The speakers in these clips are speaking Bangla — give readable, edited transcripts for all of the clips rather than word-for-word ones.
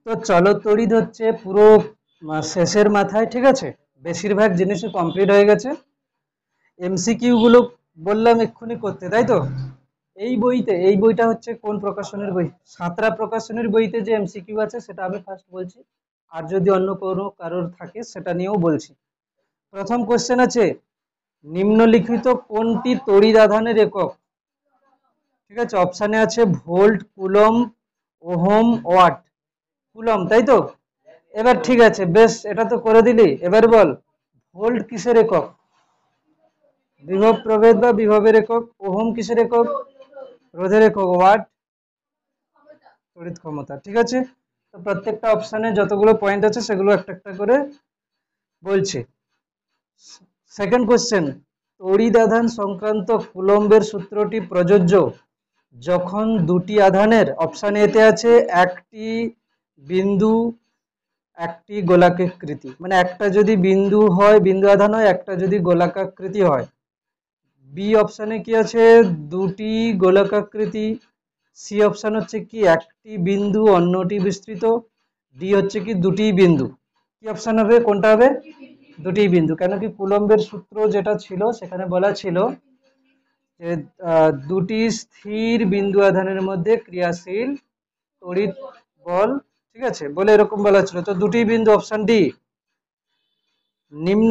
তো চলতড়িৎ হচ্ছে পুরো শেষের মাথায়, ঠিক আছে, বেশিরভাগ জিনিসই কমপ্লিট হয়ে গেছে। এমসিকিউ গুলো বললাম এক্ষুনি করতে, তাই তো? এই বইটা হচ্ছে কোন প্রকাশনের বই? সাঁতরা প্রকাশনের বইতে যে এমসিকিউ আছে সেটা আমি ফার্স্ট বলছি, আর যদি অন্য কোনো কারোর থাকে সেটা নিয়েও বলছি। প্রথম কোশ্চেন আছে, নিম্নলিখিত কোনটি তড়িৎ আধানের একক? ঠিক আছে, অপশানে আছে volt, coulomb, ohm, watt. Coulomb, তাই তো? এবার ঠিক আছে, বেশ, এটা তো করে দিলি। এবার বল, ভোল্ট কিসের একক? বিভব প্রভেদ বা বিভবের একক। ওহম কিসের একক? রোধের একক। ওয়াট তড়িৎ ক্ষমতা। ঠিক আছে, তো প্রত্যেকটা অপশানে যতগুলো পয়েন্ট আছে সেগুলো একটা একটা করে বলছি। সেকেন্ড কোশ্চেন, তড়িৎ আধান সংক্রান্ত কুলম্বের সূত্রটি প্রযোজ্য যখন দুটি আধানের, অপশান এতে আছে একটি বিন্দু একটি গোলাকৃতি, মানে একটা যদি বিন্দু হয়, বিন্দু আধান হয়, একটা যদি গোলাকৃতি হয়। বি অপশানে কি আছে? দুটি গোলাকৃতি। সি অপশান হচ্ছে কি একটি বিন্দু অন্যটি বিস্তৃত। ডি হচ্ছে কি দুটি বিন্দু। কি অপশান হবে, কোনটা হবে? দুটি বিন্দু। কেন কি কুলম্বের সূত্র যেটা ছিল সেখানে বলা ছিল যে দুটি স্থির বিন্দু আধানের মধ্যে ক্রিয়াশীল তড়িৎ বল, ঠিক আছে, বলে এরকম বলা ছিল। তো দুটি বিন্দু, অপশান ডি। নিম্ন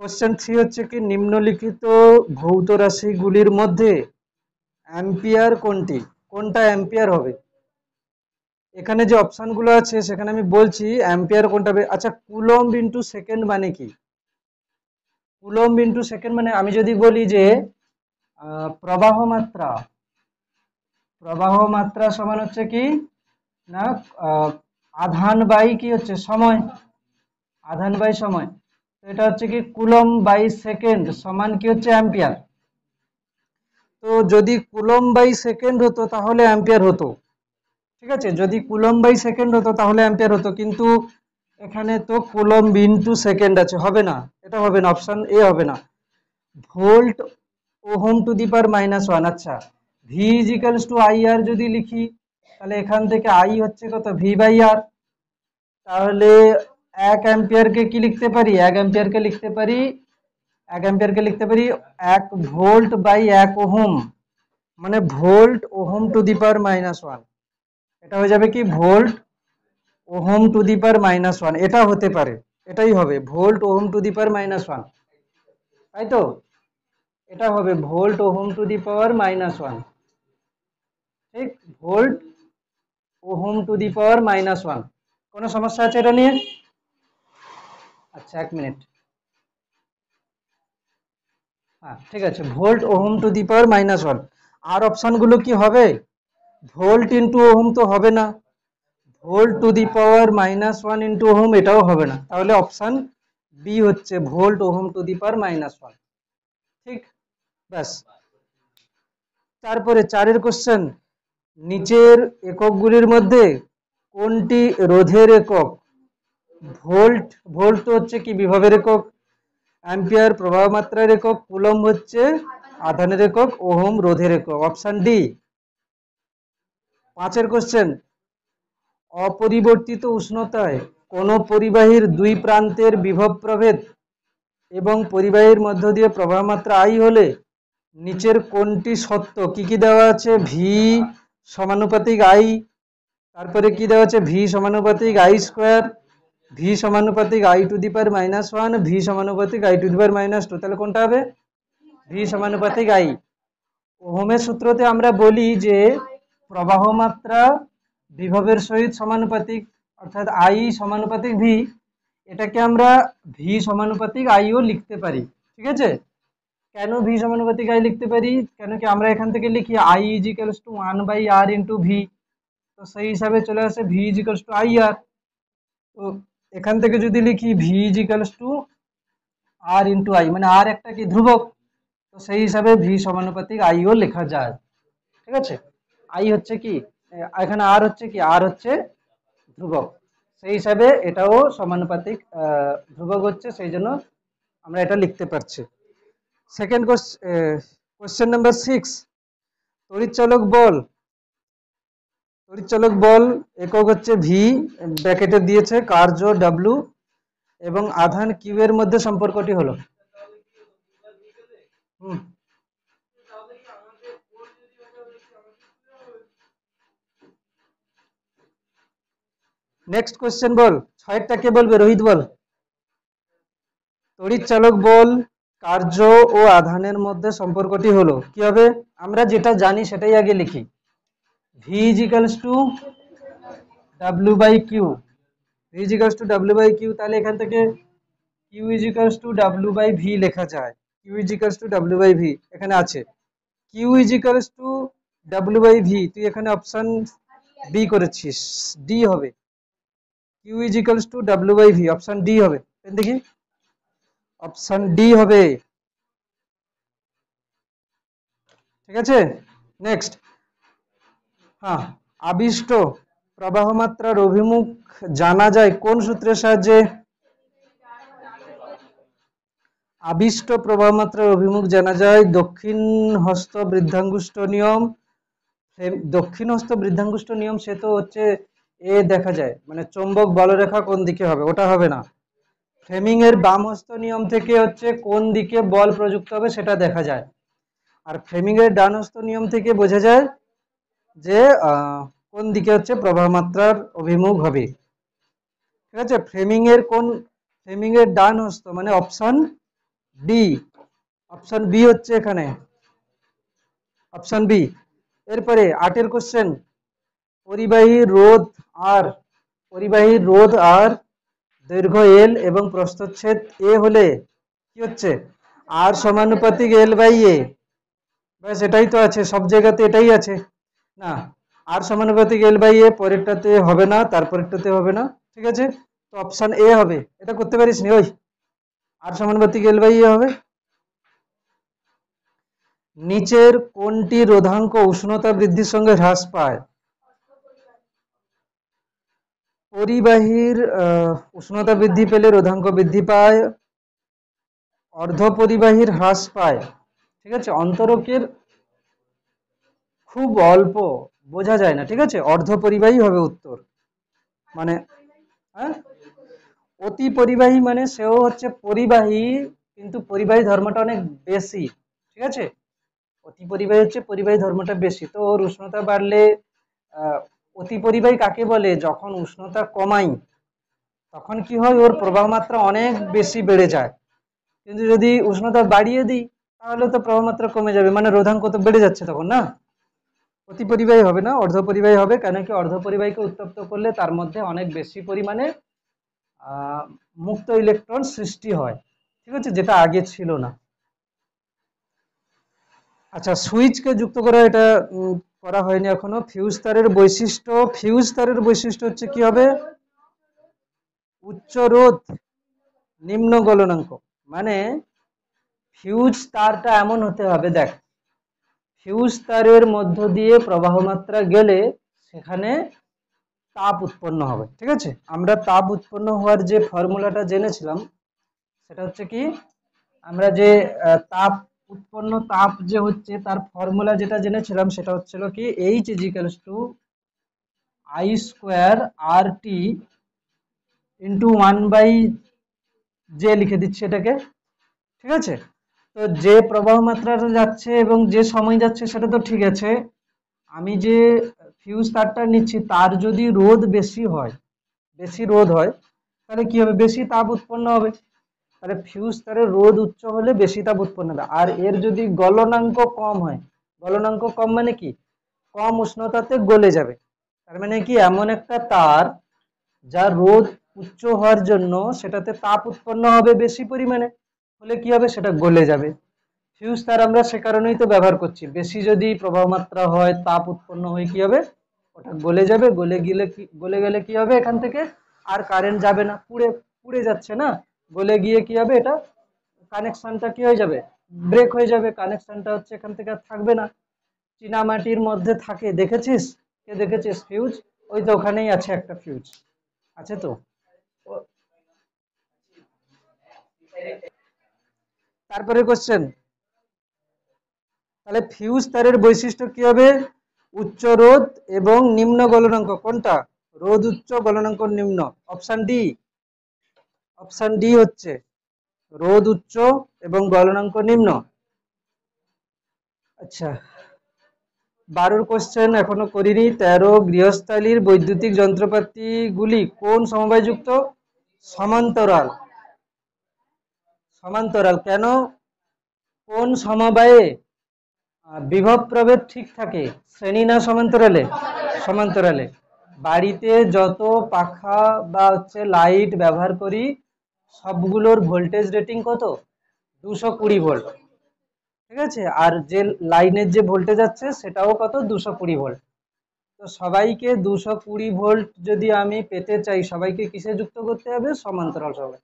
কোশ্চেন 3 হচ্ছে কি নিম্নলিখিত ভৌত রাশিগুলির মধ্যে অ্যাম্পিয়ার কোনটি? কোনটা অ্যাম্পিয়ার হবে? এখানে যে অপশনগুলো আছে সেখানে আমি বলছি অ্যাম্পিয়ার কোনটা হবে। আচ্ছা, কুলম্ব ইন্টু সেকেন্ড মানে কি? কুলম্ব ইন্টু সেকেন্ড মানে আমি যদি বলি যে প্রবাহ মাত্রা, প্রবাহ মাত্রা সমান হচ্ছে কি না আধান বাই কি হচ্ছে সময়, আধান বাই সময়। তো এটা হচ্ছে কি কুলম্ব বাই সেকেন্ড সমান কি হচ্ছে অ্যাম্পিয়ার। তো যদি কুলম্ব বাই সেকেন্ড হতো তাহলে অ্যাম্পিয়ার হতো, ঠিক আছে, যদি কুলম্ব বাই সেকেন্ড হতো তাহলে অ্যাম্পিয়ার হতো, কিন্তু এখানে তো কুলম্ব ইনটু সেকেন্ড আছে, হবে না, এটা হবে না, অপশন এ হবে না। Volt ohm to the power -1। আচ্ছা, ভি ইজিক্যালস টু আই আর যদি লিখি তাহলে এখান থেকে আই হচ্ছে কত? V by R. তাহলে 1 অ্যাম্পিয়ারকে কি লিখতে পারি? 1 অ্যাম্পিয়ারকে লিখতে পারি, 1 অ্যাম্পিয়ারকে লিখতে পারি 1 ভোল্ট বাই 1 ওহম, মানে volt ohm to the power -1। এটা হয়ে যাবে কি volt ohm to the power -1। এটা হতে পারে, এটাই হবে volt ohm to the power -1, তাই তো? এটা হবে volt ohm to the power -1, ঠিক, volt ohm to the power -1। কোনো সমস্যা আছে এটা নিয়ে? আচ্ছা, 1 মিনিট। হ্যাঁ, ঠিক আছে, volt ohm to the power -1। আর অপশনগুলো কি হবে? ভোল্ট ইন্টু ওহম তো হবে না, volt two the power -1 into ohm এটাও হবে না, তাহলে অপশন বি হচ্ছে volt ohm to the power -1, ঠিক, ব্যাস। তারপরে 4 কোশ্চেন, নিচের এককগুলির মধ্যে কোনটি রোধের একক? ভোল্ট, ভোল্ট তো হচ্ছে কি বিভবের একক, অ্যাম্পিয়ার প্রবাহ মাত্রার একক, কুলম্ব হচ্ছে আধানের একক, ওহম রোধের একক। Option D. 5 কোশ্চেন, অপরিবর্তিত উষ্ণতায় কোন পরিবাহীর দুই প্রান্তের বিভব প্রভেদ এবং পরিবাহীর মধ্য দিয়ে প্রবাহ মাত্রা আই হলে নিচের কোনটি সত্য? কি কি দেওয়া আছে? ভি সমানুপাতিক আই, তারপরে কি দেওয়া আছে? ভি সমানুপাতিক আই স্কোয়ার, ভি সমানুপাতিক I two the power -1, V সমানুপাতিক আই টু দি পাওয়ার -2। তাহলে কোনটা হবে? ভি সমানুপাতিক আই। ওহমের সূত্রতে আমরা বলি যে প্রবাহ মাত্রা বিভবের সহিত সমানুপাতিক, অর্থাৎ আই সমানুপাতিক ভি। এটাকে আমরা ভি সমানুপাতিক আইও লিখতে পারি, ঠিক আছে। কেন ভি সমানুপাতিক আই লিখতে পারি? কেন কি আমরা এখান থেকে লিখি I equals to 1/r into V, তো সেই হিসাবে চলে আসে V equals to I R. তো এখান থেকে যদি লিখি V equals to R into I, মানে আর একটা কি ধ্রুবক, তো সেই হিসাবে ভি সমানুপাতিক আইও লেখা যায়, ঠিক আছে। আই হচ্ছে কি এখানে, আর হচ্ছে কি, আর হচ্ছে ধ্রুবক, সেই হিসাবে এটাও সমানুপাতিক ধ্রুবক হচ্ছে, সেই জন্য আমরা এটা লিখতে পারছি। সেকেন্ড কোশ্চেন নাম্বার 6, তড়িৎচালক বল তড়িৎচালক বল একক হচ্ছে ভি, ব্র্যাকেটে দিয়েছে কার্য ডাব্লু, এবং আধান কিউ এর মধ্যে সম্পর্কটি হলো নেক্সট কোশ্চেন বল, ছয়েরটা কে বলবে? রোহিত বল। তড়িৎচালক বল কার্য ও আধানের মধ্যে সম্পর্কটি হলো কি হবে? আমরা যেটা জানি সেটাই আগে লিখি। V is equals to W by Q, V is equals to W by Q, তাহলে এখান থেকে Q is equals to W by V লেখা যায়। Q is equals to W by V এখানে আছে, Q is equals to W by V, তুই এখানে অপশন বি করেছিস, ডি হবে। Q is equals to W by V, option D হবে। দেখি, অপশন ডি হবে। ঠিক আছে, নেক্সট। হ্যাঁ, আবিষ্ট প্রবাহ মাত্রার অভিমুখ জানা যায় কোন সূত্রের সাহায্যে? আবিষ্ট প্রবাহ মাত্রার অভিমুখ জানা যায় দক্ষিণ হস্ত বৃদ্ধাঙ্গুষ্ঠ নিয়ম। দক্ষিণ হস্ত বৃদ্ধাঙ্গুষ্ঠ নিয়ম সে তো হচ্ছে এ দেখা যায়, মানে চৌম্বক বলরেখা কোন দিকে হবে, ওটা হবে না। ফ্লেমিং এর বাম হস্ত নিয়ম থেকে হচ্ছে কোন দিকে বল প্রযুক্ত হবে সেটা দেখা যায়। আর ফ্লেমিং এর ডান হস্ত নিয়ম থেকে বোঝা যায় যে কোন দিকে হচ্ছে প্রবাহ মাত্রার অভিমুখ হবে। ঠিক আছে, ফ্লেমিং এর ডান হস্ত মানে অপশন ডি, অপশন বি হচ্ছে এখানে, অপশন বি। এরপরে 8 কোশ্চেন, পরিবাহী রোধ আর দৈর্ঘ্য এল এবং প্রস্থচ্ছেদ এ হলে কি হচ্ছে? আর সমানুপাতিক এল বাই এ। ব্যাস, এটাই তো আছে, সব জায়গাতে এটাই আছে না। আর সমানুপাতিক এল বাই এ পরেরটাতে হবে না, তারপরেরটাতে হবে না। ঠিক আছে, তো অপশন এ হবে। এটা করতে পারিস নি? ওই আর সমানুপাতিক এল বাই এ হবে। নিচের কোনটি রোধাঙ্ক উষ্ণতা বৃদ্ধির সঙ্গে হ্রাস পায়? পরিবাহীর উষ্ণতা বৃদ্ধি পেলে রোধাঙ্ক বৃদ্ধি পায়, অর্ধ পরিবাহীর হ্রাস পায়। ঠিক আছে, অন্তরকের খুব অল্প, বোঝা যায় না। ঠিক আছে, অর্ধ পরিবাহী হবে উত্তর। মানে হ্যাঁ, অতি পরিবাহী মানে সেও হচ্ছে পরিবাহী, কিন্তু পরিবাহী ধর্মটা অনেক বেশি। ঠিক আছে, অতি পরিবাহী হচ্ছে পরিবাহী ধর্মটা বেশি, তো ওর উষ্ণতা বাড়লে অতি পরিবাহী কাকে বলে? যখন উষ্ণতা কমাই তখন কি হয়, ওর প্রবাহ মাত্রা অনেক বেশি বেড়ে যায়। কিন্তু যদি উষ্ণতা বাড়িয়ে দিই তাহলে তো প্রবাহ মাত্রা কমে যাবে, মানে রোধাঙ্ক তো বেড়ে যাচ্ছে তখন না। অতি পরিবাহী হবে না, অর্ধ পরিবাহী হবে। কেন কি? অর্ধ পরিবাহীকে উত্তপ্ত করলে তার মধ্যে অনেক বেশি পরিমাণে মুক্ত ইলেকট্রন সৃষ্টি হয়। ঠিক আছে, যেটা আগে ছিল না। আচ্ছা, সুইচকে যুক্ত করা, এটা করা হয়নি এখনো। ফিউজ তারের বৈশিষ্ট্য, ফিউজ তারের বৈশিষ্ট্য হচ্ছে কি হবে? উচ্চ রোধ, নিম্ন গলনাঙ্ক। মানে ফিউজ তারটা এমন হতে হবে, দেখ, ফিউজ তারের মধ্য দিয়ে প্রবাহ মাত্রা গেলে সেখানে তাপ উৎপন্ন হবে। ঠিক আছে, আমরা তাপ উৎপন্ন হওয়ার যে ফর্মুলাটা জেনেছিলাম সেটা হচ্ছে কি, আমরা যে তাপ যে হচ্ছে তার ফর্মুলা যেটা জেনেছিলাম সেটা হচ্ছিল কি, H is equals to I square R T into 1/j লিখে দিচ্ছি এটাকে। ঠিক আছে, তো যে প্রবাহ মাত্রাটা যাচ্ছে এবং যে সময় যাচ্ছে সেটা তো ঠিক আছে। আমি যে ফিউজ তারটা নিচ্ছি তার যদি রোধ বেশি হয়, তাহলে কি হবে? বেশি তাপ উৎপন্ন হবে। তাহলে ফিউজ তারের রোধ উচ্চ হলে বেশি তাপ উৎপন্ন হবে। আর এর যদি গলনাঙ্ক কম হয়, গলনাঙ্ক কম মানে কি? কম উষ্ণতাতে গলে যাবে। তার মানে কি, এমন একটা তার যার রোধ উচ্চ হওয়ার জন্য সেটাতে তাপ উৎপন্ন হবে বেশি পরিমাণে, হলে কি হবে? সেটা গলে যাবে। ফিউজ তার আমরা সে কারণেই তো ব্যবহার করছি, বেশি যদি প্রবাহ মাত্রা হয়, তাপ উৎপন্ন হয়ে কি হবে? ওটা গলে যাবে। গলে গেলে কি হবে? এখান থেকে আর কারেন্ট যাবে না, পুড়ে পুড়ে যাচ্ছে না, গলে গিয়ে কি হবে? এটা কানেকশনটা কি হয়ে যাবে? ব্রেক হয়ে যাবে, কানেকশনটা হচ্ছে এখান থেকে আর থাকবে না। চীনামাটির মধ্যে থাকে, দেখেছিস? কে দেখেছিস ফিউজ? ওই তো ওখানেই আছে একটা ফিউজ, আছে তো। তারপরে কোশ্চেন, তাহলে ফিউজ তারের বৈশিষ্ট্য কি হবে? উচ্চ রোধ এবং নিম্ন গলনাঙ্ক কোনটা? রোধ উচ্চ, গলনাঙ্ক নিম্ন। অপশন ডি হচ্ছে রোধ উচ্চ এবং গলনাঙ্ক নিম্ন। আচ্ছা, 12 কোশ্চেন এখনো করিনি। 13, গৃহস্থালীর বৈদ্যুতিক যন্ত্রপাতিগুলি কোন সমবায়যুক্ত? সমান্তরাল। সমান্তরাল কেন? কোন সমবায়ে বিভব প্রভেদ ঠিক থাকে? শ্রেণী না সমান্তরালে? সমান্তরালে। বাড়িতে যত পাখা বা হচ্ছে লাইট ব্যবহার করি সবগুলোর ভোল্টেজ রেটিং কত? 220 ভোল্ট। ঠিক আছে, আর যে লাইনের যে ভোল্টেজ আছে সেটাও কত? 220 ভোল্ট। তো সবাইকে 220 ভোল্ট যদি আমি পেতে চাই, সবাইকে কিসে যুক্ত করতে হবে? সমান্তরাল সমবায়।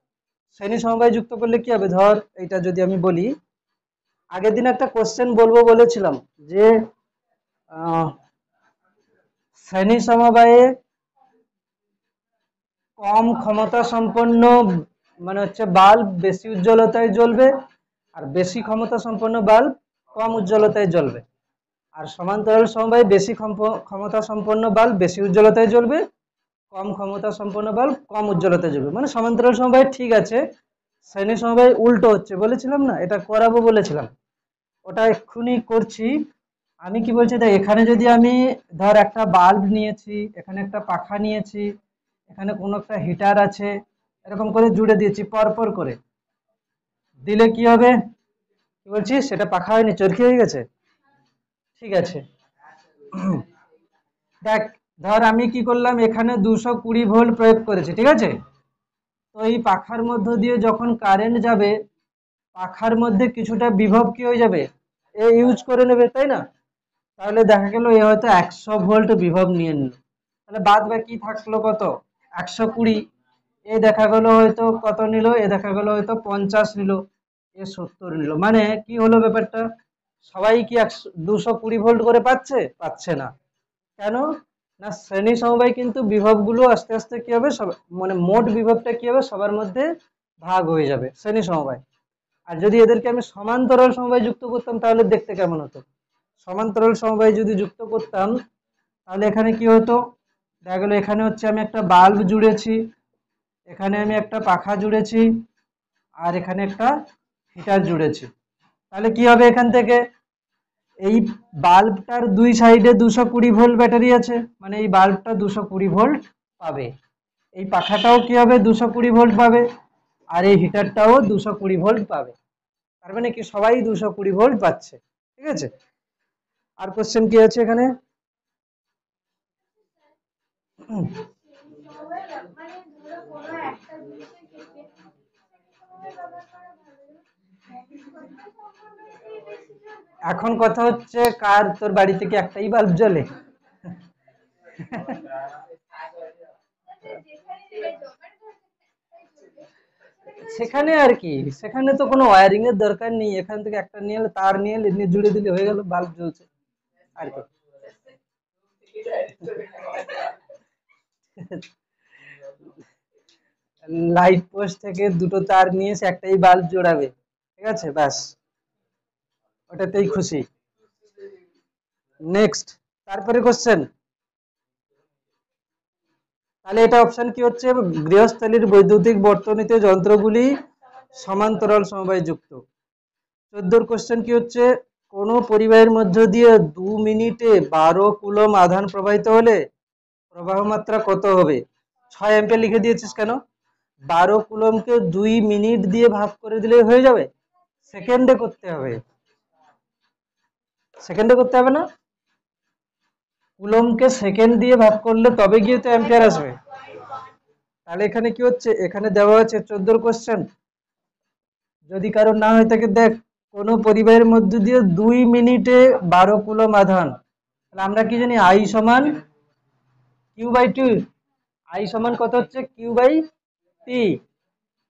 শ্রেণী সমবায় যুক্ত করলে কি হবে? ধর এটা যদি আমি বলি, আগের দিন একটা কোশ্চেন বলবো বলেছিলাম যে শ্রেণী সমবায়ে কম ক্ষমতা সম্পন্ন মানে হচ্ছে বাল্ব বেশি উজ্জ্বলতায় জ্বলবে, আর বেশি ক্ষমতা সম্পন্ন বাল্ব কম উজ্জ্বলতায় জ্বলবে। আর সমান্তরাল সমবায়ে বেশি ক্ষমতা সম্পন্ন বাল্ব বেশি উজ্জ্বলতায় জ্বলবে, কম ক্ষমতা সম্পন্ন বাল্ব কম উজ্জ্বলতায় জ্বলবে। মানে সমান্তরাল সমবায় ঠিক আছে, শ্রেণী সমবায় উল্টো হচ্ছে। বলেছিলাম না, এটা করাবো বলেছিলাম, ওটা এক্ষুনি করছি। আমি কি বলছি, দেখ এখানে যদি আমি ধর একটা বাল্ব নিয়েছি, এখানে একটা পাখা নিয়েছি, এখানে কোনো একটা হিটার আছে, এরকম করে জুড়ে দিয়েছি পরপর করে, দিলে কি হবে? কি বলছিস, সেটা পাখা হয়নি, চরকি হয়ে গেছে? ঠিক আছে, দেখ ধর আমি কি করলাম, এখানে 220 ভোল্ট প্রয়োগ করেছি, ঠিক আছে? তো এই পাখার মধ্য দিয়ে যখন কারেন্ট যাবে, পাখার মধ্যে কিছুটা বিভব কি হয়ে যাবে? এ ইউজ করে নেবে, তাই না? তাহলে দেখা গেল এ হয়তো 100 ভোল্ট বিভব নিয়ে নিল, তাহলে বাদ বাকি থাকলো কত? 120। এ দেখা গেল হয়তো কত নিল? এ দেখা গেল হয়তো 50 নিল, এ 70 নিল। মানে কি হলো ব্যাপারটা? সবাই কি 220 ভোল্ট করে পাচ্ছে? পাচ্ছে না। কেন? না, শ্রেণী সমবায় কিন্তু বিভবগুলো আস্তে আস্তে কি হবে, সব মানে মোট বিভবটা কি হবে, সবার মধ্যে ভাগ হয়ে যাবে শ্রেণী সমবায়। আর যদি এদেরকে আমি সমান্তরাল সমবায় যুক্ত করতাম তাহলে দেখতে কেমন হতো? সমান্তরাল সমবায় যদি যুক্ত করতাম তাহলে এখানে কি হতো? দেখা গেল এখানে হচ্ছে আমি একটা বাল্ব জুড়েছি, এখানে আমি একটা পাখা জুড়েছি, আর এখানে একটা হিটার জুড়েছি। তাহলে কি হবে? এখান থেকে এই বাল্বটার দুই সাইডে 220 ভোল্ট ব্যাটারি আছে, মানে এই বাল্বটা 220 ভোল্ট পাবে, এই পাখাটাও কি হবে? 220 ভোল্ট পাবে, আর এই হিটারটাও 220 ভোল্ট পাবে। তার মানে কি সবাই 220 ভোল্ট পাচ্ছে। ঠিক আছে, আর কোশ্চেন কি আছে এখানে? এখন কথা হচ্ছে কার, তোর বাড়িতে কি একটাই বাল্ব জ্বলে? সেখানে আর কি, সেখানে তো কোনো ওয়্যারিং এর দরকার নেই, এখান থেকে একটা নিয়ে এলে, তার নিয়ে এলে, নিয়ে জুড়ে দিলে হয়ে গেল, বাল্ব জ্বলছে আর কি। লাইট পোস্ট থেকে দুটো তার নিয়ে এসে একটাই বাল্ব জোড়াবে, ঠিক আছে, ব্যাস, ওটাতেই খুশি। নেক্সট, তারপরে কোশ্চেন, তাহলে এটা অপশন কি হচ্ছে? গৃহস্থালীর বৈদ্যুতিক বর্তনীতে যন্ত্রগুলি সমান্তরাল সমবায় যুক্ত। 14 কোশ্চেন কি হচ্ছে? কোন পরিবাহের মধ্য দিয়ে 2 মিনিটে 12 কুলম আধান প্রবাহিত হলে প্রবাহ মাত্রা কত হবে? 6 অ্যাম্পিয়ার লিখে দিয়েছিস কেন? 12 কুলমকে 2 মিনিট দিয়ে ভাগ করে দিলে হয়ে যাবে? সেকেন্ডে করতে হবে, সেকেন্ডে করতে হবে না, কুলমকে সেকেন্ড দিয়ে ভাগ করলে তবে গিয়ে তো অ্যাম্পিয়ার আসবে। তাহলে এখানে কি হচ্ছে? এখানে দেওয়া আছে 14 কোশ্চেন, যদি কারণ না হয়ে থাকে, দেখ কোন পরিবাহের মধ্য দিয়ে 2 মিনিটে 12 কুলম আধান, তাহলে আমরা কি জানি? আই সমান Q/T। আই সমান কত হচ্ছে? Q/T।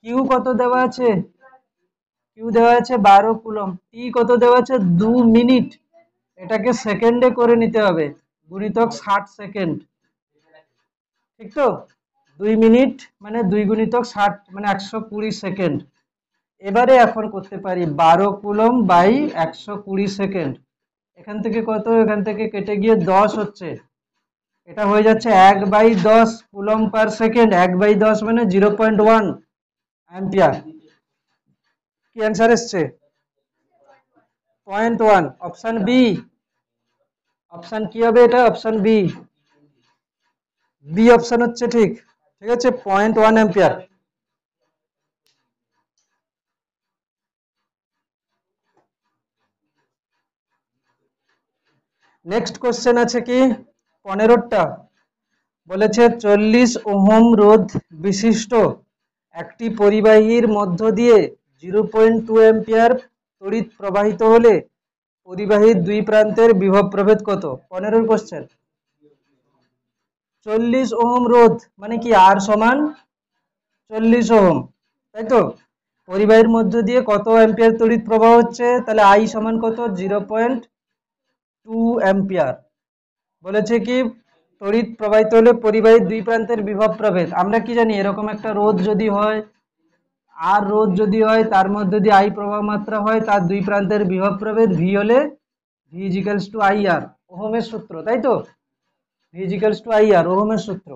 কিউ কত দেওয়া আছে? কিউ দেওয়া আছে 12 কুলম, টি কত দেওয়া আছে? 2 মিনিট, এটাকে সেকেন্ডে করে নিতে হবে, গুণিতক 60 সেকেন্ড, ঠিক তো? 2 মিনিট মানে 2 গুণিতক 60 মানে 120 সেকেন্ড। এবারে এখন করতে পারি 12 কুলম বাই 120 সেকেন্ড, এখান থেকে কত, এখান থেকে কেটে গিয়ে 10 হচ্ছে, এটা হয়ে যাচ্ছে 1/10 কুলম্ব পার সেকেন্ড। 1/10 মানে 0.1 অ্যাম্পিয়ার। কি অ্যান্সার এসছে? 0.1। Option B. অপশন কি হবে এটা? Option B. বি অপশন হচ্ছে ঠিক। ঠিক আছে, 0.1 অ্যাম্পিয়ার। নেক্সট কোশ্চেন আছে কি 15টা, বলেছে 40 ওহম রোধ বিশিষ্ট একটি পরিবাহীর মধ্য দিয়ে 0.2 অ্যাম্পিয়ার তড়িৎ প্রবাহিত হলে পরিবাহীর দুই প্রান্তের বিভব প্রভেদ কত? 15 কোশ্চেন। 40 ওহম রোধ মানে কি আর সমান 40 ওহম, তাই তো? পরিবাহীর মধ্য দিয়ে কত অ্যাম্পিয়ার তড়িৎ প্রবাহ হচ্ছে, তাহলে আই সমান কত? 0.2 অ্যাম্পিয়ার। বলেছে কি তড়িৎ প্রবাহিত হলে পরিবাহীর দুই প্রান্তের বিভব প্রভেদ। আমরা কি জানি, এরকম একটা রোধ যদি হয়, আর রোধ যদি হয়, তার মধ্যে দিয়ে আই প্রবাহ মাত্রা হয়, তার দুই প্রান্তের বিভব প্রভেদ ভি হলে ভি ইজিক্যালস টু আই আর, ওহমের সূত্র, তাই তো? ভি ইজিক্যালস টু আই আর, ওহমের সূত্র।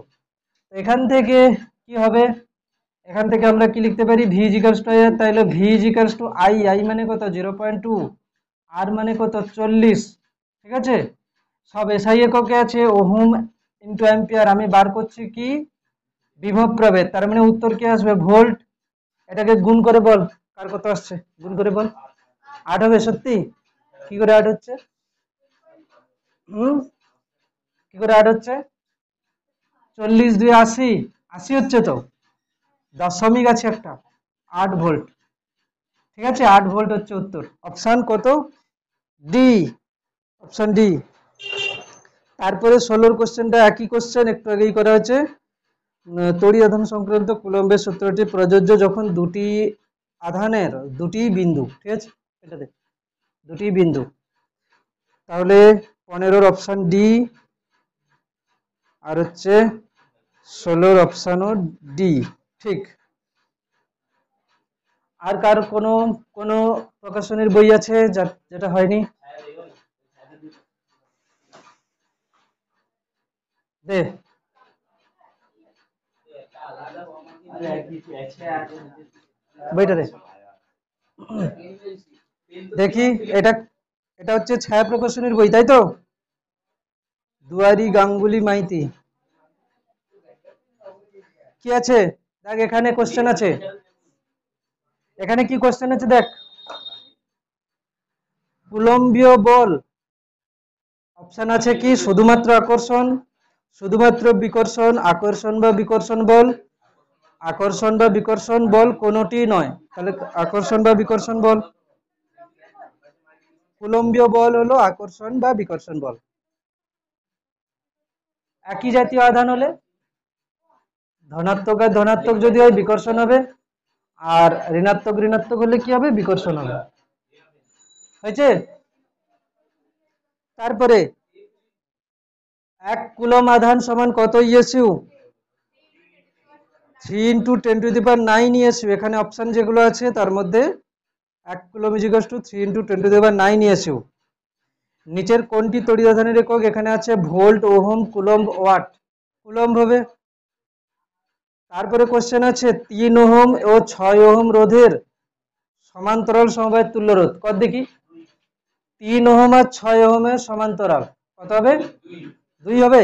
এখান থেকে কি হবে? এখান থেকে আমরা কি লিখতে পারি? V equals to I R, তাহলে V equals to I, I মানে কত? 0.2, আর মানে কত? 40। ঠিক আছে, সব এসআই এককে আছে, ওহম ইন্টু অ্যাম্পিয়ার। আমি বার করছি কি বিভব প্রভেদ, তার মানে উত্তর কি আসবে? ভোল্ট। এটাকে গুণ করে বল, কার কত আসছে গুণ করে বল। 8 হবে? সত্যি? কি করে 8 হচ্ছে? হুম, কি করে 8 হচ্ছে? 40 2 80, 80 হচ্ছে তো, দশমিক আছে একটা, 8 ভোল্ট। ঠিক আছে, 8 ভোল্ট হচ্ছে উত্তর। অপশন কত? ডি। Option D. তারপরে 16 কোশ্চেনটা একই কোশ্চেন, একটু আগেই করা হয়েছে। তড়িৎ আধান সংক্রান্ত কুলম্বের সূত্রটি প্রযোজ্য যখন দুটি আধানের দুটি বিন্দু, ঠিক আছে, এটাতে দুটি বিন্দু। তাহলে 15 অপশন ডি, আর হচ্ছে 16 অপশনও ডি। ঠিক। আর কার কোনো কোনো প্রকাশনীর বই আছে যেটা হয়নি? দে। বইটা দে দেখি। এটা এটা হচ্ছে ছায়া প্রকাশনীর বই, তাই তো? দুয়ারি গাঙ্গুলি মাইতি। কি আছে দেখ, এখানে কোশ্চেন আছে। এখানে কি কোশ্চেন আছে দেখ। কুলম্বীয় বল, অপশন আছে কি শুধুমাত্র আকর্ষণ, শুধুমাত্র বিকর্ষণ, আকর্ষণ বা বিকর্ষণ বল, আকর্ষণ বা বিকর্ষণ বল কোনোটি নয়। তাহলে আকর্ষণ বা বিকর্ষণ বল, কুলম্বীয় বল হলো আকর্ষণ বা বিকর্ষণ বল। একই জাতীয় আধান হলে ধনাত্মক আর ধনাত্মক যদি হয় বিকর্ষণ হবে, আর ঋণাত্মক ঋণাত্মক হলে কি হবে? বিকর্ষণ হবে। হয়েছে? তারপরে 1 কুলম আধান সমান কত ইএসইউ? 3 × 10⁹ ইএসইউ। এখানে অপশন যেগুলো আছে তার মধ্যে 1 কুলম ইজিক্যালস টু 3 × 10⁹ ইএসইউ। নিচের কোনটি তড়িৎ আধানের একক? এখানে আছে volt, ohm, coulomb, watt. Coulomb হবে। তারপরে কোশ্চেন আছে 3 ওহম ও 6 ওহম রোধের সমান্তরাল সমবায়ের তুল্য রোধ কত দেখি? 3 ওহম আর 6 ওহমের সমান্তরাল কত হবে? 2 হবে।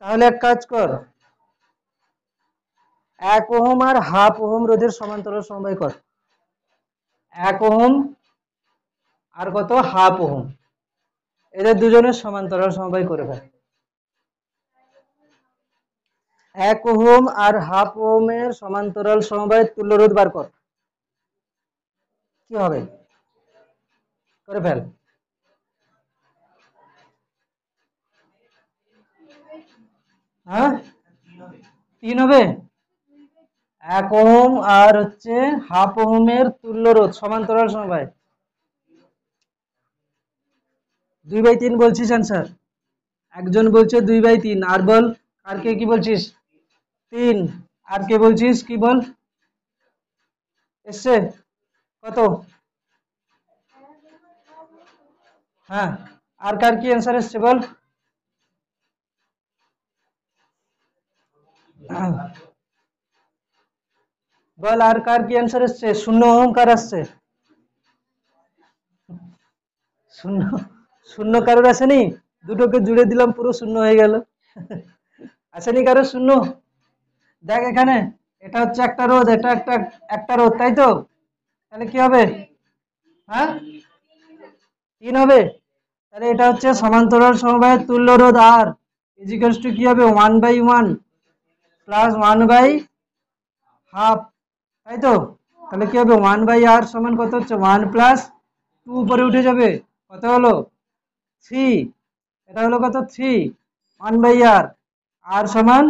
তাহলে এক কাজ কর, 1 ওহম আর হাফ ওহম রোধের সমান্তরাল সমবায় কর। 1 ওহম আর কত? হাফ ওহম, এদের দুজনের সমান্তরাল সমবায় করে ফেল। 1 ওহম আর হাফ ওহমের সমান্তরাল সমবায়ের তুল্য রোধ বার কর। কি হবে? করে ফেল। হ্যাঁ, 3 হবে। 1 ওহম আর হচ্ছে হাফ ওহমের তুল্য রোধ সমান্তরাল সমবায় 2/3 বলছিস অ্যান্সার। একজন বলছে 2/3, আর বল আর কে কি বলছিস? 3। আর কে বলছিস কি বল? এসছে কত? হ্যাঁ, আর কার কি অ্যান্সার এসছে বল? বল আর কার কি অ্যান্সার এসছে? শূন্য ওহম কার আসছে? শূন্য, শূন্য কারোর আসেনি? দুটোকে জুড়ে দিলাম, পুরো শূন্য হয়ে গেল। আসেনি কারোর শূন্য? দেখ এখানে, এটা হচ্ছে একটা রোধ, এটা একটা একটা রোধ, তাই তো? তাহলে কি হবে? হ্যাঁ, 3 হবে। তাহলে এটা হচ্ছে সমান্তরাল সমবায়ের তুল্য রোধ আর ইজিক্যালস টু কি হবে? 1/1 প্লাস 1/2, তাই তো? তাহলে কি হবে? 1/r সমান কত হচ্ছে? 1 প্লাস 2 উপরে উঠে যাবে, কত হলো? 3। এটা হলো কত? 3। 1/r, আর সমান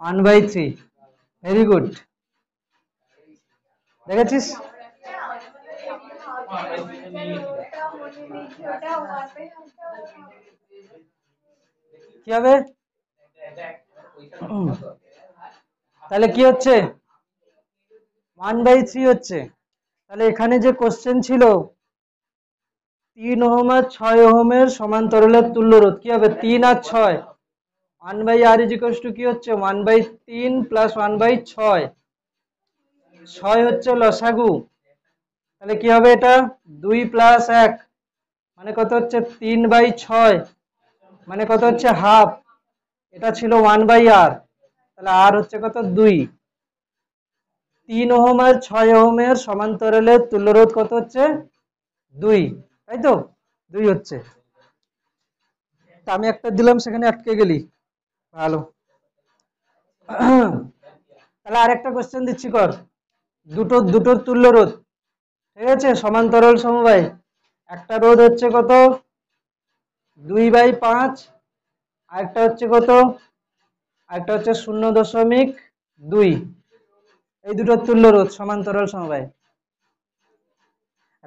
1/3। ভেরি গুড, দেখেছিস? কি হবে? তাহলে কি হচ্ছে? 1/3 হচ্ছে। তাহলে এখানে যে কোশ্চেন ছিল 3 ওহম আর 6 ওহমের সমান্তরালের তুল্য রোধ কি হবে? 3 আর 6। 1/r ইজিক্যালস টু কি হচ্ছে? 1/3 প্লাস 1/6। 6 হচ্ছে লসাগু, তাহলে কি হবে এটা? 2 প্লাস 1 মানে কত হচ্ছে? 3/6 মানে কত হচ্ছে? হাফ। এটা ছিল 1/r, তাহলে আর হচ্ছে কত? 2। 3 ওহম আর 6 ওহমের সমান্তরালের তুল্য রোধ কত হচ্ছে? 2, তাই তো? 2 হচ্ছে। তা আমি একটা দিলাম, সেখানে আটকে গেলি, ভালো। তাহলে আরেকটা কোশ্চেন দিচ্ছি, কর। দুটোর তুল্য রোধ, ঠিক আছে, সমান্তরাল সমবায়। একটা রোধ হচ্ছে কত? 2/5, আরেকটা হচ্ছে কত? আরেকটা হচ্ছে 0.2। এই দুটোর তুল্য রোধ সমান্তরাল সমবায়।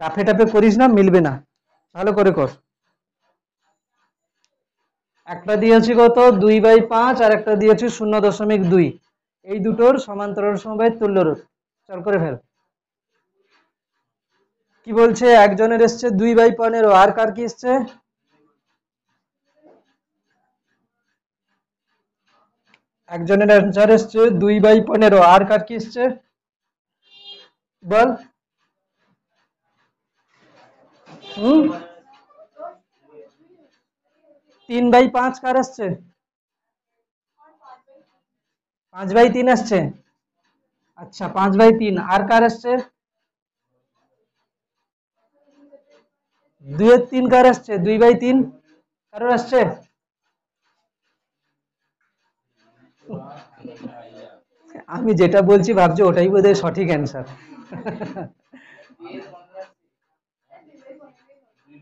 রাফে টাফে করিস না, মিলবে না, ভালো করে কর। একটা দিয়েছি কত? 2/5, আর একটা দিয়েছি 0.2। এই দুটোর সমান্তরাল সমবায়ের তুল্য রোধ, চল করে ফেল। কি বলছে? একজনের এসছে 2/15, আর কার কি এসছে? একজনের অ্যান্সার এসছে 2/15, আর কার কি এসছে বল? হুম, 3/5 কার আসছে? 5/3 আসছে। আচ্ছা, 5/3 আর কার আসছে? 2/3 কার আসছে? 2/3 কারোর আসছে? আমি যেটা বলছি ভাবছি ওটাই বোধহয় সঠিক অ্যান্সার।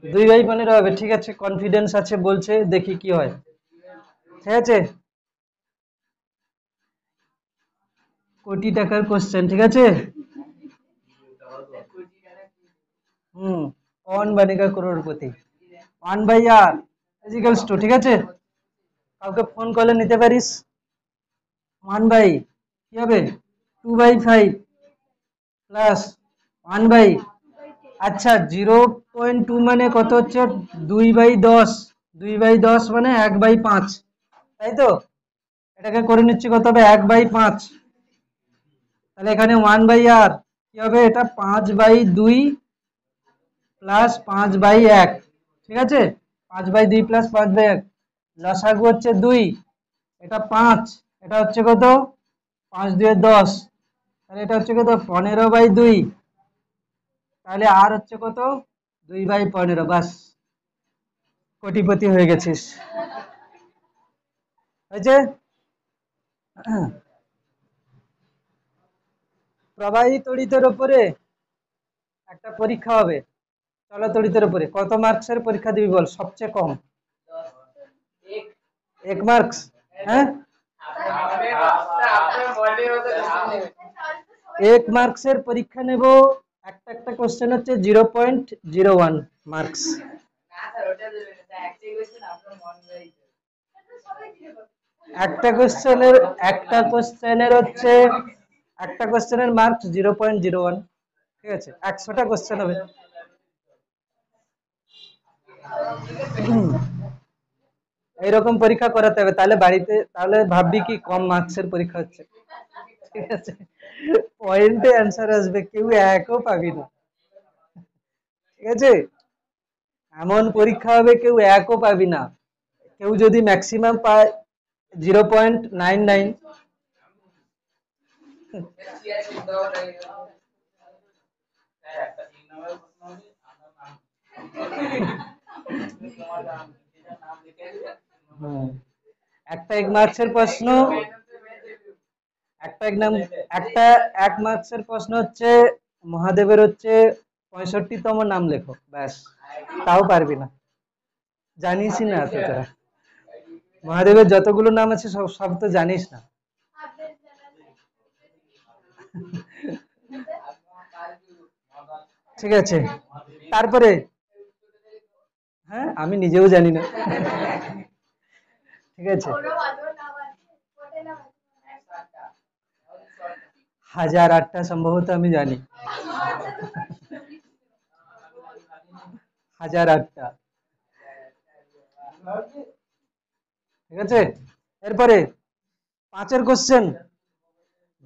2/15 হবে, ঠিক আছে, কনফিডেন্স আছে বলছে, দেখি কি হয়। ঠিক আছে, কোটি টাকার কোশ্চেন, ঠিক আছে। হুম, कौन बनेगा करोड़पति? 1/r ইজিক্যালস টু, ঠিক আছে, কাউকে ফোন করলে নিতে পারিস। 1 বাই কি হবে? 2/5 প্লাস 1 বাই, আচ্ছা 0.2 মানে কত হচ্ছে? 2/10। 2/10 মানে 1/5, তাই তো? এটাকে করে নিচ্ছি কত হবে? 1/5। তাহলে এখানে 1/r কি হবে? এটা 5/2 প্লাস 5/1, ঠিক আছে, 5/2 প্লাস 5/1। লসাগু হচ্ছে 2, এটা 5, এটা হচ্ছে কত? 5×2 10, তাহলে এটা হচ্ছে কত? 15/2। তাহলে আর হচ্ছে কত? 2/15। বাস, কোটিপতি হয়ে গেছিস, হয়েছে। প্রবাহী তড়িতের উপরে একটা পরীক্ষা হবে। চলো, তড়িতের উপরে কত মার্কসের পরীক্ষা দিবি বল? সবচেয়ে কম 1 মার্কস। হ্যাঁ, 1 মার্কসের পরীক্ষা নেব। একটা একটা কোশ্চেন হচ্ছে 0.01 মার্কস। একটা কোশ্চেনের একটা কোশ্চেনের হচ্ছে একটা কোশ্চেনের মার্কস 0.01, ঠিক আছে, 100টা কোশ্চেন হবে। এইরকম পরীক্ষা করাতে হবে, তাহলে বাড়িতে তাহলে ভাববি কি কম মার্কসের পরীক্ষা হচ্ছে। ঠিক আছে, পয়েন্টে অ্যান্সার আসবে, কেউ একও পাবি না। ঠিক আছে, এমন পরীক্ষা হবে কেউ একও পাবি না। কেউ যদি ম্যাক্সিমাম পায় 0.99, একটা এক মার্কসের প্রশ্ন, একটা এক নাম, একটা এক মার্কসের প্রশ্ন হচ্ছে মহাদেবের হচ্ছে 65তম নাম লেখো, ব্যাস, তাও পারবি না, জানিসই না তো তোরা। মহাদেবের যতগুলো নাম আছে সব সব তো জানিস না। ঠিক আছে, তারপরে, হ্যাঁ আমি নিজেও জানি না। ঠিক আছে, 1008টা সম্ভবত আমি জানি, 1008টা। ঠিক আছে, এরপরে 5-এর কোশ্চেন,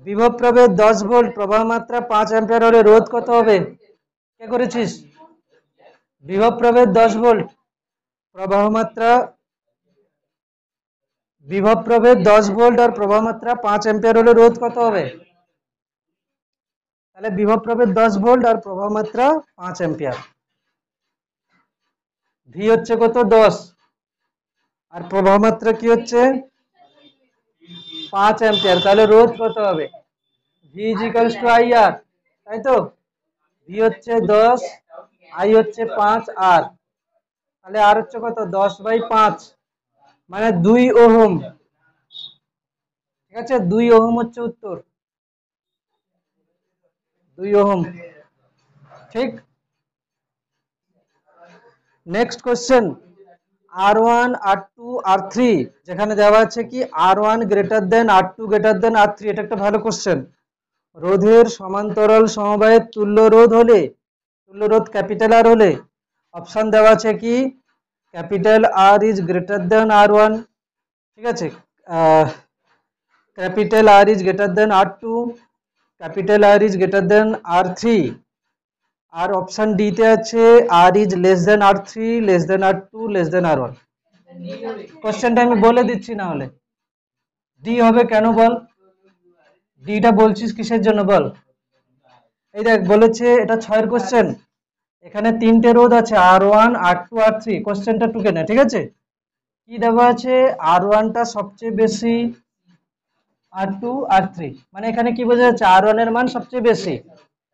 বিভব প্রভেদ 10 ভোল্ট, প্রবাহ মাত্রা 5 অ্যাম্পিয়ার হলে রোধ কত হবে? কে করেছিস? বিভব প্রভেদ 10 ভোল্ট, প্রবাহ মাত্রা, বিভব প্রভেদ 10 ভোল্ট আর প্রবাহ মাত্রা 5 অ্যাম্পিয়ার হলে রোধ কত হবে? তাহলে বিভব প্রভেদ 10 ভোল্ট আর প্রবাহ মাত্রা 5 অ্যাম্পিয়ার, ভি হচ্ছে কত? 10, আর প্রবাহ মাত্রা কি হচ্ছে? 5 অ্যাম্পিয়ার, তাহলে রোধ কত হবে? ভি ইজিক্যালস টু আই আর, তাই তো? ভি হচ্ছে 10, আই হচ্ছে 5 আর, তাহলে আর হচ্ছে কত? 10/5, মানে 2 ওহম। ঠিক আছে, 2 ওহম হচ্ছে উত্তর, 2 ওহম। ঠিক, next question, R1 R2 R3, যেখানে দেওয়া আছে কি R1 greater than R2 greater than R3, এটা একটা ভালো কোশ্চেন। রোধের সমান্তরাল সমবায়ের তুল্য রোধ হলে, তুল্য রোধ ক্যাপিটাল আর হলে, অপশন দেওয়া আছে কি capital R is greater than R1, ঠিক আছে, capital R is greater than R2, capital R is greater than R3, আর অপশন ডি তে আছে R is less than R3, less than R2, less than R1। কোশ্চেনটা আমি বলে দিচ্ছি না হলে, ডি হবে কেন বল? ডিটা বলছিস কিসের জন্য বল? এই দেখ বলেছে, এটা 6-এর কোশ্চেন, এখানে 3টে রোধ আছে R1 R2 R3, কোশ্চেনটা টুকে নে। ঠিক আছে, কি দেওয়া আছে? R1টা সবচেয়ে বেশি, R2 R3, মানে এখানে কি বোঝা যাচ্ছে? R1 এর মান সবচেয়ে বেশি।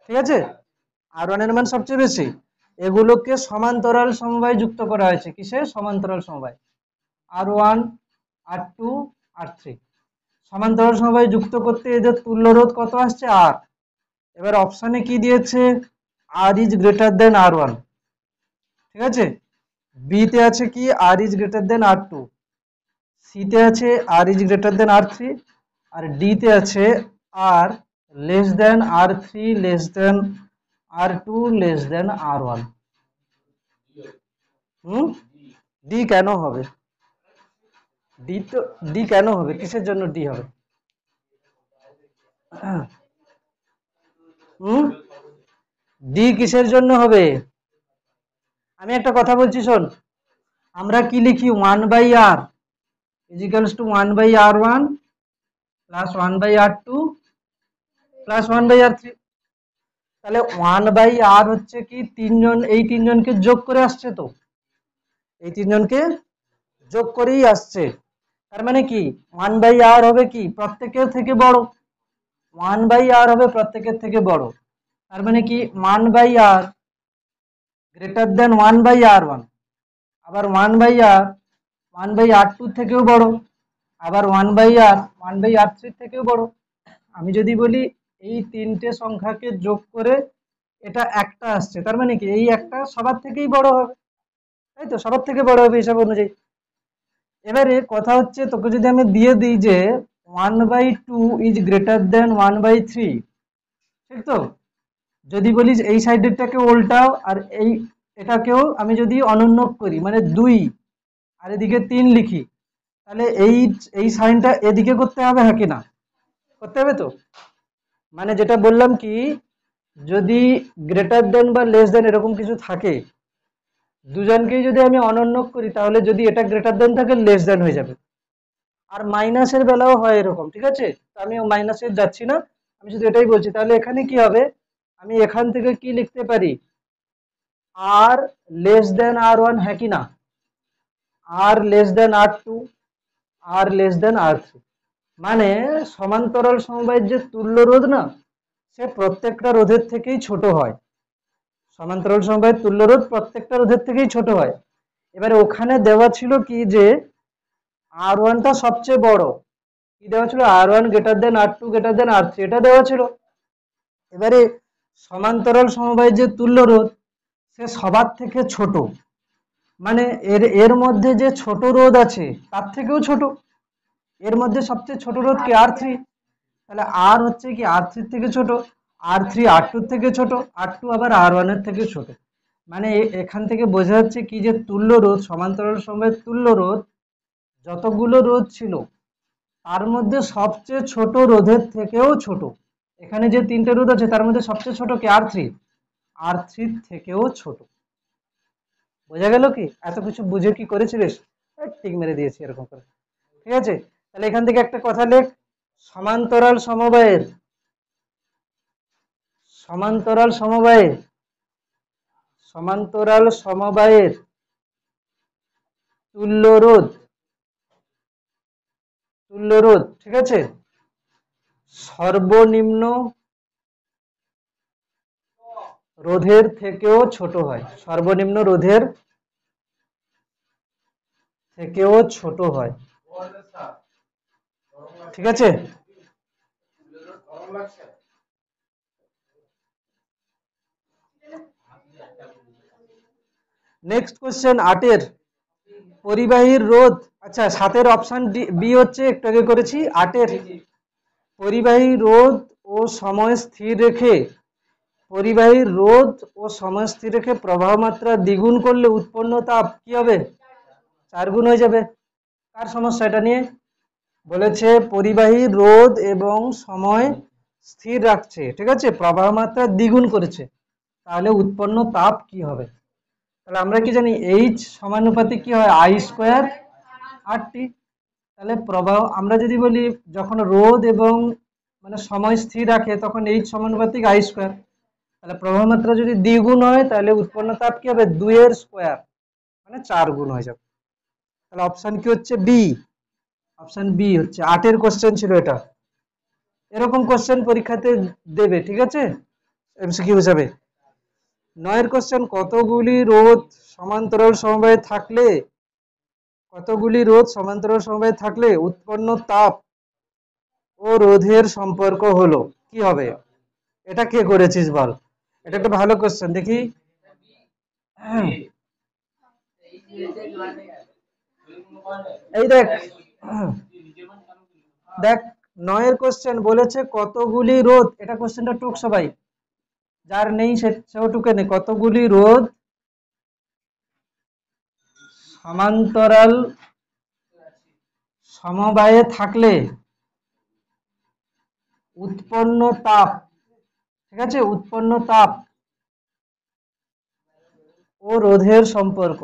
ঠিক আছে, R1 এর মান সবচেয়ে বেশি, এগুলোকে সমান্তরাল সমবায় যুক্ত করা হয়েছে। কিসে? সমান্তরাল সমবায়, R1 R2 R3, সমান্তরাল সমবায় যুক্ত করতে এদের তুল্য রোধ কত আসছে? আর। এবার অপশনে কি দিয়েছে? আর ইজ গ্রেটার দেন R1, ঠিক আছে, বি তে আছে কি R is greater than R2, C তে আছে R is greater than R3, আর ডি তে আছে R less than R3, less than R2, less than R1। D কেন হবে? ডি তো, ডি কেন হবে? কিসের জন্য ডি হবে? ডি কিসের জন্য হবে? আমি একটা কথা বলছি শোন, আমরা কি লিখি? 1/r ইজিক্যালস two 1/r1 plus 1/r2 plus 1/r3। তাহলে 1/r হচ্ছে কি তিনজন, এই তিনজনকে যোগ করে আসছে, তো এই তিনজনকে যোগ করেই আসছে, তার মানে কি 1/r হবে কি প্রত্যেকের থেকে বড়, 1/r হবে প্রত্যেকের থেকে বড়, তার মানে কি 1/r গ্রেটার দেন 1/r1, আবার 1/r 1/r2 থেকেও বড়, আবার 1/r 1/r3 থেকেও বড়। আমি যদি বলি এই তিনটে সংখ্যাকে যোগ করে এটা একটা আসছে, তার মানে কি এই একটা সবার থেকেই বড় হবে, তাই তো? সবার থেকে বড় হবে হিসাব অনুযায়ী। এবারে কথা হচ্ছে, তোকে যদি আমি দিয়ে দিই যে 1/2 ইজ গ্রেটার দেন 1/3, ঠিক তো? যদি বলিস এই সাইডেরটাকে উল্টাও আর এই এটাকেও আমি যদি অনন্যক করি মানে 2 আর এদিকে 3 লিখি, তাহলে এই সাইনটা এদিকে করতে হবে, হ্যাঁ কি না? করতে হবে তো। মানে যেটা বললাম কি, যদি গ্রেটার দেন বা লেস দেন এরকম কিছু থাকে, দুজনকেই যদি আমি অনন্যক করি, তাহলে যদি এটা গ্রেটার দেন থাকে লেস দেন হয়ে যাবে। আর মাইনাসের বেলাও হয় এরকম, ঠিক আছে? তো আমি মাইনাসে যাচ্ছি না, আমি শুধু এটাই বলছি। তাহলে এখানে কি হবে, আমি এখান থেকে কি লিখতে পারি, আর লেস দেন R1, হ্যাঁ কি না? আর লেস দেন R2, আর লেস দেন R3। মানে সমান্তরাল সমবায়ের যে তুল্য রোধ না, সে প্রত্যেকটা রোধের থেকেই ছোট হয়। সমান্তরাল সমবায়ের তুল্য রোধ প্রত্যেকটা রোধের থেকেই ছোট হয়। এবারে ওখানে দেওয়া ছিল কি, যে R1টা সবচেয়ে বড়, কি দেওয়া ছিল, R1 greater than R2 greater than R3, এটা দেওয়া ছিল। এবারে সমান্তরাল সমবায়ের যে তুল্য রোধ, সে সবার থেকে ছোট, মানে এর মধ্যে যে ছোট রোধ আছে তার থেকেও ছোট। এর মধ্যে সবচেয়ে ছোট রোধ কি, R3। তাহলে আর হচ্ছে কি R3 থেকে ছোট, R3 R2 থেকে ছোট, R2 আবার R1 এর থেকে ছোট। মানে এখান থেকে বোঝা যাচ্ছে কি, যে তুল্য রোধ, সমান্তরাল সমবায়ের তুল্য রোধ যতগুলো রোধ ছিল তার মধ্যে সবচেয়ে ছোট রোধের থেকেও ছোট। এখানে যে 3টে রোধ আছে তার মধ্যে সবচেয়ে ছোট কি, R3 থেকেও ছোট। বোঝা গেল কি? এত কিছু বুঝে কি করেছিলিস? ঠিক মেরে দিয়েছি এরকম করে, ঠিক আছে? তাহলে এখান থেকে একটা কথা লেখ, সমান্তরাল সমবায়ের সমান্তরাল সমবায়ের সমান্তরাল সমবায়ের তুল্য রোধ, ঠিক আছে, সর্বনিম্ন রোধের থেকেও ছোট হয়। সর্বনিম্ন রোধের থেকেও ছোট হয়, ঠিক আছে? নেক্সট কোশ্চেন 8-এর, পরিবাহীর রোধ। আচ্ছা, 7-এর অপশন বি হচ্ছে, একটু আগে করেছি। 8-এর, পরিবাহী রোধ ও সময় স্থির রেখে প্রবাহ মাত্রা দ্বিগুণ করলে উৎপন্ন তাপ কি হবে, 4 গুণ হয়ে যাবে। কার সমস্যা এটা নিয়ে? বলেছে পরিবাহী রোধ এবং সময় স্থির রাখছে, ঠিক আছে, প্রবাহ মাত্রা দ্বিগুণ করেছে, তাহলে উৎপন্ন তাপ কি হবে? তাহলে আমরা কি জানি, H সমানুপাতিক কি হয়, I² RT। তাহলে প্রবাহ আমরা যদি বলি, যখন রোধ এবং মানে সময় স্থির রাখে তখন H সমানুপাতিক I²। তাহলে প্রবাহ মাত্রা যদি দ্বিগুণ হয় তাহলে উৎপন্ন তাপ কি হবে, 2-এর স্কোয়ার, মানে 4 গুণ হয়ে যাবে। তাহলে অপশন কি হচ্ছে, বি। অপশন বি হচ্ছে 8-এর কোশ্চেন ছিল এটা। এরকম কোশ্চেন পরীক্ষাতে দেবে, ঠিক আছে, এমসিকিউ হিসাবে। 9-এর কোশ্চেন, কতগুলি রোধ সমান্তরাল সমবায়ে থাকলে উৎপন্ন তাপ ও রোধের সম্পর্ক হলো, কি হবে? এটা কে করেছিস বল? এটা একটা ভালো কোশ্চেন, দেখি। এই দেখ, দেখ 9-এর কোশ্চেন বলেছে কতগুলি রোধ, এটা কোশ্চেনটা টুক সবাই, যার নেই সেও টুকে নেই। কতগুলি রোধ সমান্তরাল সমবায়ে থাকলে উৎপন্ন তাপ, ঠিক আছে, উৎপন্ন তাপ ও রোধের সম্পর্ক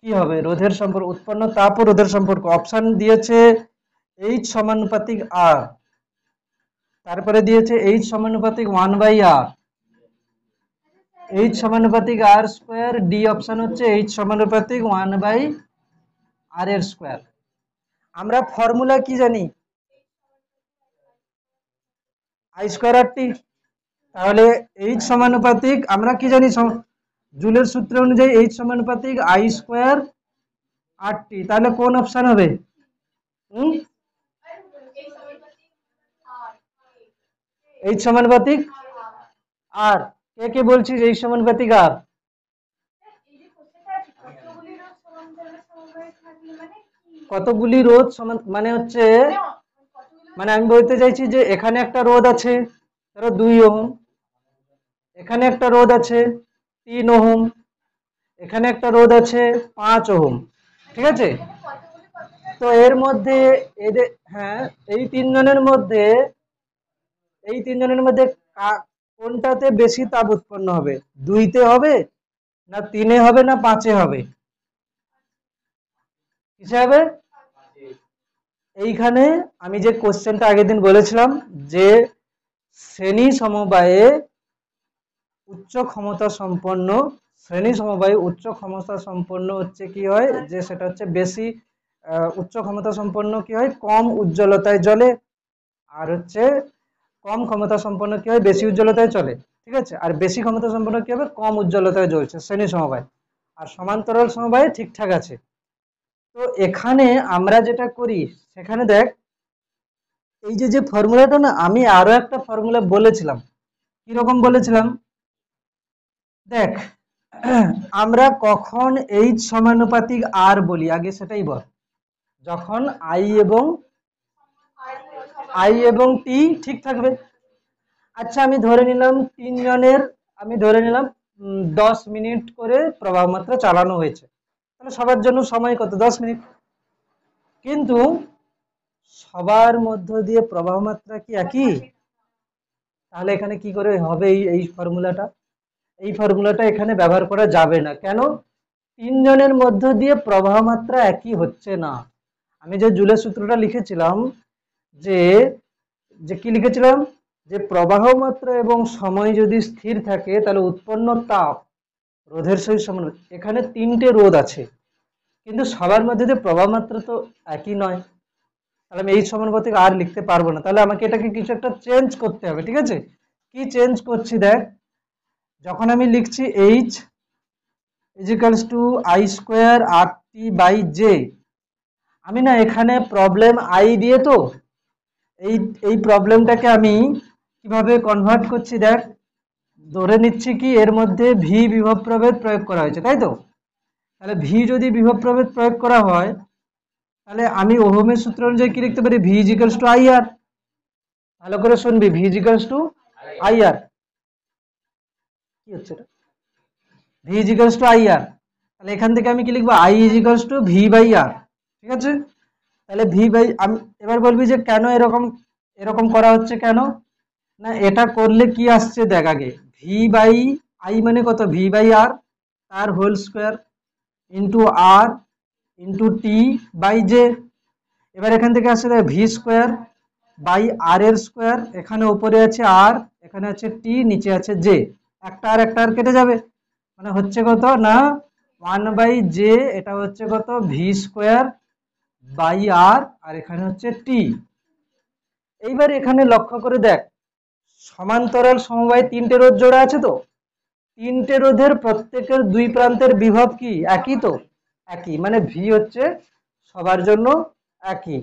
কি হবে? রোধের সম্পর্ক, উৎপন্ন তাপ ও রোধের সম্পর্ক। অপশন দিয়েছে H সমানুপাতিক R, তারপরে দিয়েছে H সমানুপাতিক 1/R, H সমানুপাতিক R², ডি অপশন হচ্ছে H সমানুপাতিক 1/R²। আমরা ফর্মুলা কি জানি, I²RT। তাহলে H সমানুপাতিক আমরা কি জানি, জুলের সূত্র অনুযায়ী H সমানুপাতিক I²RT। তাহলে কোন অপশন হবে? H সমানুপাতিক R। কে কে বলছিস H সমানুপাতিক R? কতগুলি রোধ মানে হচ্ছে, মানে আমি বলতে চাইছি যে এখানে একটা রোধ আছে, ধরো 2 ওহম, এখানে একটা রোধ আছে 3 ওহম, এখানে একটা রোধ আছে 5 ওহম, ঠিক আছে। তো এর মধ্যে এদের, হ্যাঁ, এই তিনজনের মধ্যে কোনটাতে বেশি তাপ উৎপন্ন হবে? 2-তে হবে, না 3-এ হবে, না 5-এ হবে? কিসে হবে? এইখানে আমি যে কোশ্চেনটা আগের দিন বলেছিলাম যে শ্রেণী সমবায়ে উচ্চ ক্ষমতা সম্পন্ন হচ্ছে কি হয়, যে সেটা হচ্ছে বেশি উচ্চ ক্ষমতা সম্পন্ন কি হয়, কম উজ্জ্বলতায় জ্বলে। আর হচ্ছে কম ক্ষমতা সম্পন্ন কি হয়, বেশি উজ্জ্বলতায় চলে, ঠিক আছে। আর বেশি ক্ষমতা সম্পন্ন কি হবে, কম উজ্জ্বলতায় জ্বলছে, শ্রেণী সমবায়। আর সমান্তরাল সমবায়ে ঠিকঠাক আছে। তো এখানে আমরা যেটা করি, সেখানে দেখ, এই যে যে ফর্মুলাটা না, আমি আরো একটা ফর্মুলা বলেছিলাম। কিরকম বলেছিলাম দেখ, আমরা কখন এইচ সমানুপাতিক আর বলি, আগে সেটাই বল। যখন আই এবং টি ঠিক থাকবে। আচ্ছা, আমি ধরে নিলাম 10 মিনিট করে প্রবাহ মাত্রা চালানো হয়েছে, তাহলে সবার জন্য সময় কত? 10 মিনিট। কিন্তু সবার মধ্য দিয়ে প্রবাহ মাত্রা কি একই? তাহলে এখানে কি করে হবে? এই ফর্মুলাটা এখানে ব্যবহার করা যাবে না। কেন? তিনজনের মধ্য দিয়ে প্রবাহ মাত্রা একই হচ্ছে না। আমি যে জুলের সূত্রটা লিখেছিলাম, যে যে কি লিখেছিলাম, যে প্রবাহ মাত্রা এবং সময় যদি স্থির থাকে, তাহলে উৎপন্ন তাপ রোধের সহিত সমানুপাতিক। এখানে 3টে রোধ আছে, কিন্তু সবার মধ্যে দিয়ে প্রবাহ মাত্রা তো একই নয়, তাহলে আমি এই সমানুপাতিক আর লিখতে পারবো না। তাহলে আমাকে এটাকে কিছু একটা চেঞ্জ করতে হবে, ঠিক আছে। কি চেঞ্জ করছি দেখ, যখন আমি লিখছি H equals to I square R T by J, আমি না এখানে প্রবলেম আই দিয়ে, তো এই এই প্রবলেমটাকে আমি কিভাবে কনভার্ট করছি দেখ। ধরে নিচ্ছি কি এর মধ্যে ভি বিভব প্রভেদ প্রয়োগ করা হয়েছে, তাই তো। তাহলে ভি যদি বিভব প্রভেদ প্রয়োগ করা হয়, তাহলে আমি ওহমের সূত্র অনুযায়ী কি লিখতে পারি? V equals to I R. ভালো করে শুনবি, V equals to I R. কি হচ্ছে এটা? V equals to I R. তাহলে এখান থেকে আমি কি লিখবো? I equals to V by R, ঠিক আছে। তাহলে ভি বাই, আমি এবার বলবি যে কেন এরকম এরকম করা হচ্ছে, কেন না এটা করলে কি আসছে দেখ আগে। ভি বাই আই মানে কত? ভি বাই আর, তার whole square, into R into T by J. এবার এখান থেকে আসছে ভি স্কোয়ার বাই আর এর স্কোয়ার, এখানে উপরে আছে আর, এখানে আছে টি, নিচে আছে জে। একটা আর কেটে যাবে, মানে হচ্ছে কত না 1/j। এটা হচ্ছে কত? ভি স্কোয়ার বাই আর, আর এখানে হচ্ছে টি। এইবার এখানে লক্ষ্য করে দেখ, সমান্তরাল সমবায়ে 3টে রোধ জোড়া আছে, তো 3টে রোধের প্রত্যেকের দুই প্রান্তের বিভব কি একই? তো একই, মানে ভি হচ্ছে সবার জন্য একই।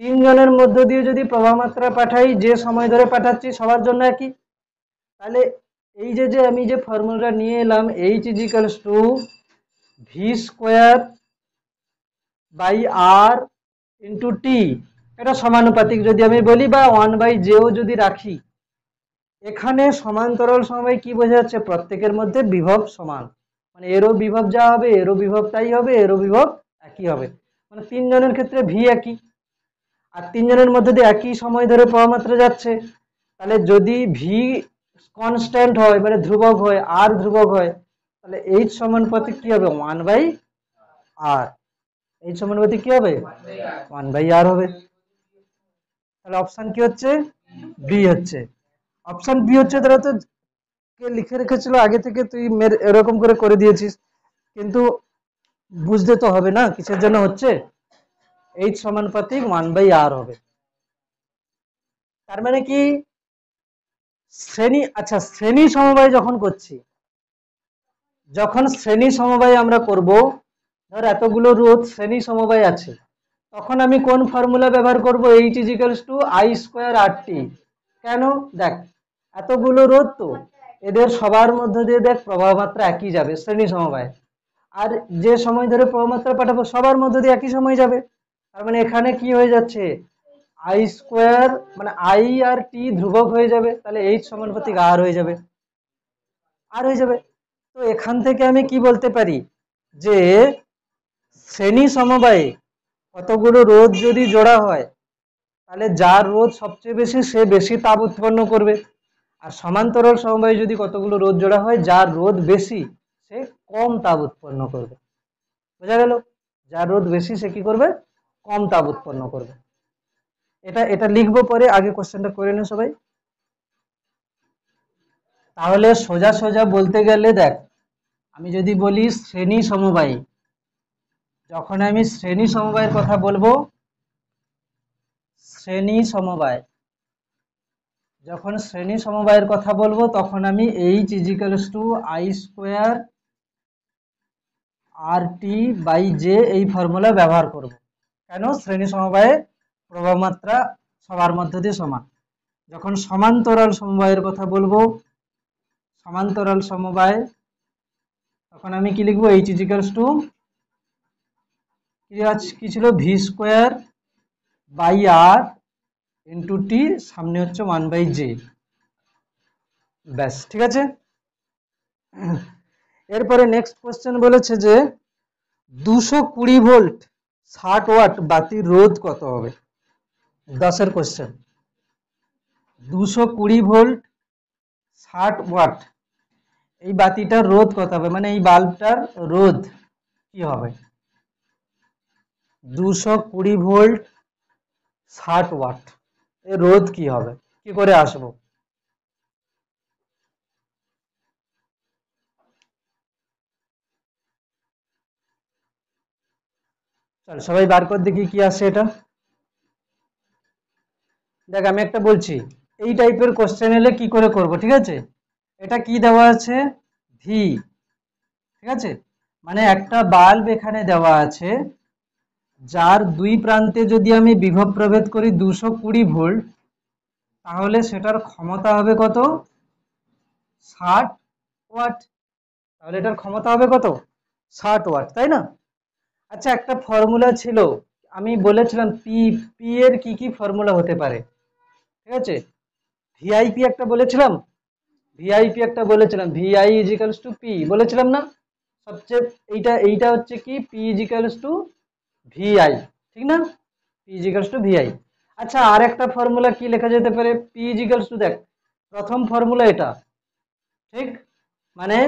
তিনজনের মধ্য দিয়ে যদি প্রবাহ মাত্রা পাঠাই, যে সময় ধরে পাঠাচ্ছি সবার জন্য একই। তাহলে এই যে যে আমি যে ফর্মুলাটা নিয়ে এলাম, H equals to V square by R into T, এটা সমানুপাতিক যদি আমি বলি, বা 1/jও যদি রাখি, এখানে সমান্তরাল সমবায় কি বোঝা যাচ্ছে? প্রত্যেকের মধ্যে বিভব সমান, মানে এরও বিভব যা হবে, এরও বিভব তাই হবে, এরও বিভব একই হবে। মানে তিনজনের ক্ষেত্রে ভি একই, আর তিনজনের মধ্যে দিয়ে একই সময় ধরে প্রবাহ মাত্রা যাচ্ছে। তাহলে যদি ভি কনস্ট্যান্ট হয়, মানে ধ্রুবক হয়, আর ধ্রুবক হয়, তাহলে এইচ সমানুপাতিক কি হবে? 1/r। এইচ সমানুপাতিক কি হবে? 1/r হবে। তাহলে অপশন কি হচ্ছে? বি হচ্ছে। অপশন বি হচ্ছে। তাহলে তো কে লিখে রেখেছিল আগে থেকে, তুই এরকম করে করে দিয়েছিস, কিন্তু বুঝতে তো হবে না কিসের জন্য হচ্ছে। এইচ সমানুপাতিক 1/r হবে। তার মানে কি শ্রেণী সমবায় যখন শ্রেণী সমবায় আমরা করব, ধর এতগুলো রোধ শ্রেণী সমবায় আছে, তখন আমি কোন ফর্মুলা ব্যবহার করব? H equals to I square R T. কেন? দেখ, এতগুলো রোধ, তো এদের সবার মধ্য দিয়ে দেখ প্রবাহ মাত্রা একই যাবে শ্রেণী সমবায়। আর যে সময় ধরে প্রবাহ মাত্রা পাঠাবো সবার মধ্য দিয়ে একই সময় যাবে। তার মানে এখানে কি হয়ে যাচ্ছে? আই স্কোয়ার, মানে আই আর টি ধ্রুবক হয়ে যাবে, তাহলে এইচ সমানুপাতিক আর হয়ে যাবে। তো তো এখান থেকে আমি কি বলতে পারি যে শ্রেণী সমবায়ে কতগুলো রোধ যদি জোড়া হয় তাহলে যার রোধ সবচেয়ে বেশি সে বেশি তাপ উৎপন্ন করবে, আর সমান্তরাল সমবায়ে যদি কতগুলো রোধ জোড়া হয় যার রোধ বেশি সে কম তাপ উৎপন্ন করবে। বোঝা গেল? যার রোধ বেশি সে কি করবে? কম তাপ উৎপন্ন করবে। এটা এটা লিখবো পরে, আগে কোশ্চেনটা করে নিন সবাই। তাহলে সোজা সোজা বলতে গেলে দেখ, আমি যদি বলি শ্রেণী সমবায়, যখন আমি শ্রেণী সমবায়ের কথা বলবো, শ্রেণী সমবায়, যখন শ্রেণী সমবায়ের কথা বলবো তখন আমি H = I² RT by J এই ফর্মুলা ব্যবহার করব। কেন? শ্রেণী সমবায়ে প্রবাহ মাত্রা সবার মধ্যে দিয়ে সমান। যখন সমান্তরাল সমবায়ের কথা বলবো, সমান্তরাল সমবায়, তখন আমি কি লিখবো? H কি ছিল? V² by R into T, সামনে হচ্ছে 1/j। ব্যাস, ঠিক আছে। এরপরে নেক্সট কোশ্চেন বলেছে যে 220 ভোল্ট 60 ওয়াট বাতির রোধ কত হবে? 10-এর কোশ্চেন। 220 ভোল্ট 60 ওয়াট এই বাতিটার রোধ কত হবে, মানে এই বাল্বটার রোধ কি হবে? 220 ভোল্ট 60 ওয়াট এর রোধ কি হবে? কি করে আসবো? চল সবাই বার কর দেখি কি আসে এটা। দেখ আমি একটা বলছি, এই টাইপের কোশ্চেন এলে কি করে করব, ঠিক আছে? এটা কি দেওয়া আছে? ভি, ঠিক আছে? মানে একটা বাল্ব এখানে দেওয়া আছে, যার দুই প্রান্তে যদি আমি বিভব প্রভেদ করি 220 ভোল্ট, তাহলে সেটার ক্ষমতা হবে কত? 60 ওয়াট। তাহলে এটার ক্ষমতা হবে কত? 60 ওয়াট, তাই না? আচ্ছা, একটা ফর্মুলা ছিল, আমি বলেছিলাম পি, পি এর কি কি ফর্মুলা হতে পারে, ঠিক আছে? ভিআইপি একটা বলেছিলাম, ভিআইপি একটা বলেছিলাম, ভিআই ইজিক্যালস টু পি বলেছিলাম না? সবচেয়ে এইটা হচ্ছে কি, পি ইজিক্যালস টু ভিআই, ঠিক না? P equals to VI. আচ্ছা, আর একটা ফর্মুলা কি লেখা যেতে পারে? পি ইজিক্যালস টু, দেখ প্রথম ফর্মুলা এটা, ঠিক? মানে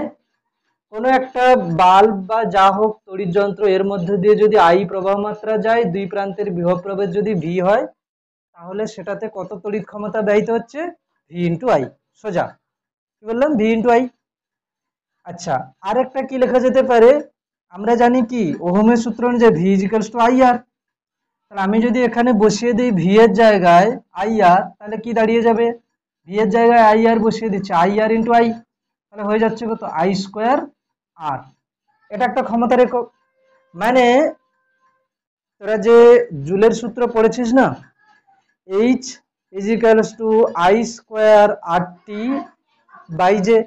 কোনো একটা বাল্ব বা যা হোক তড়িৎ যন্ত্র, এর মধ্যে দিয়ে যদি আই প্রবাহ মাত্রা যায়, দুই প্রান্তের বিভব প্রভেদ যদি ভি হয়, তাহলে সেটাতে কত তড়িৎ ক্ষমতা ব্যয়িত হচ্ছে? V into I. সোজা কি বললাম? V into I. আচ্ছা, আরেকটা কি লেখা যেতে পারে? আমরা জানি কি ওহমের সূত্র অনুযায়ী V equals to I R. তাহলে আমি যদি এখানে বসিয়ে দিই ভি এর জায়গায় আই আর, তাহলে কি দাঁড়িয়ে যাবে? ভি এর জায়গায় আই আর বসিয়ে দিচ্ছি, আই আর ইন্টু আই, তাহলে হয়ে যাচ্ছে কত? I² আর। এটা একটা ক্ষমতার একক। মানে তোরা যে জুলের সূত্র পড়েছিস না, H equals to I² RT by J,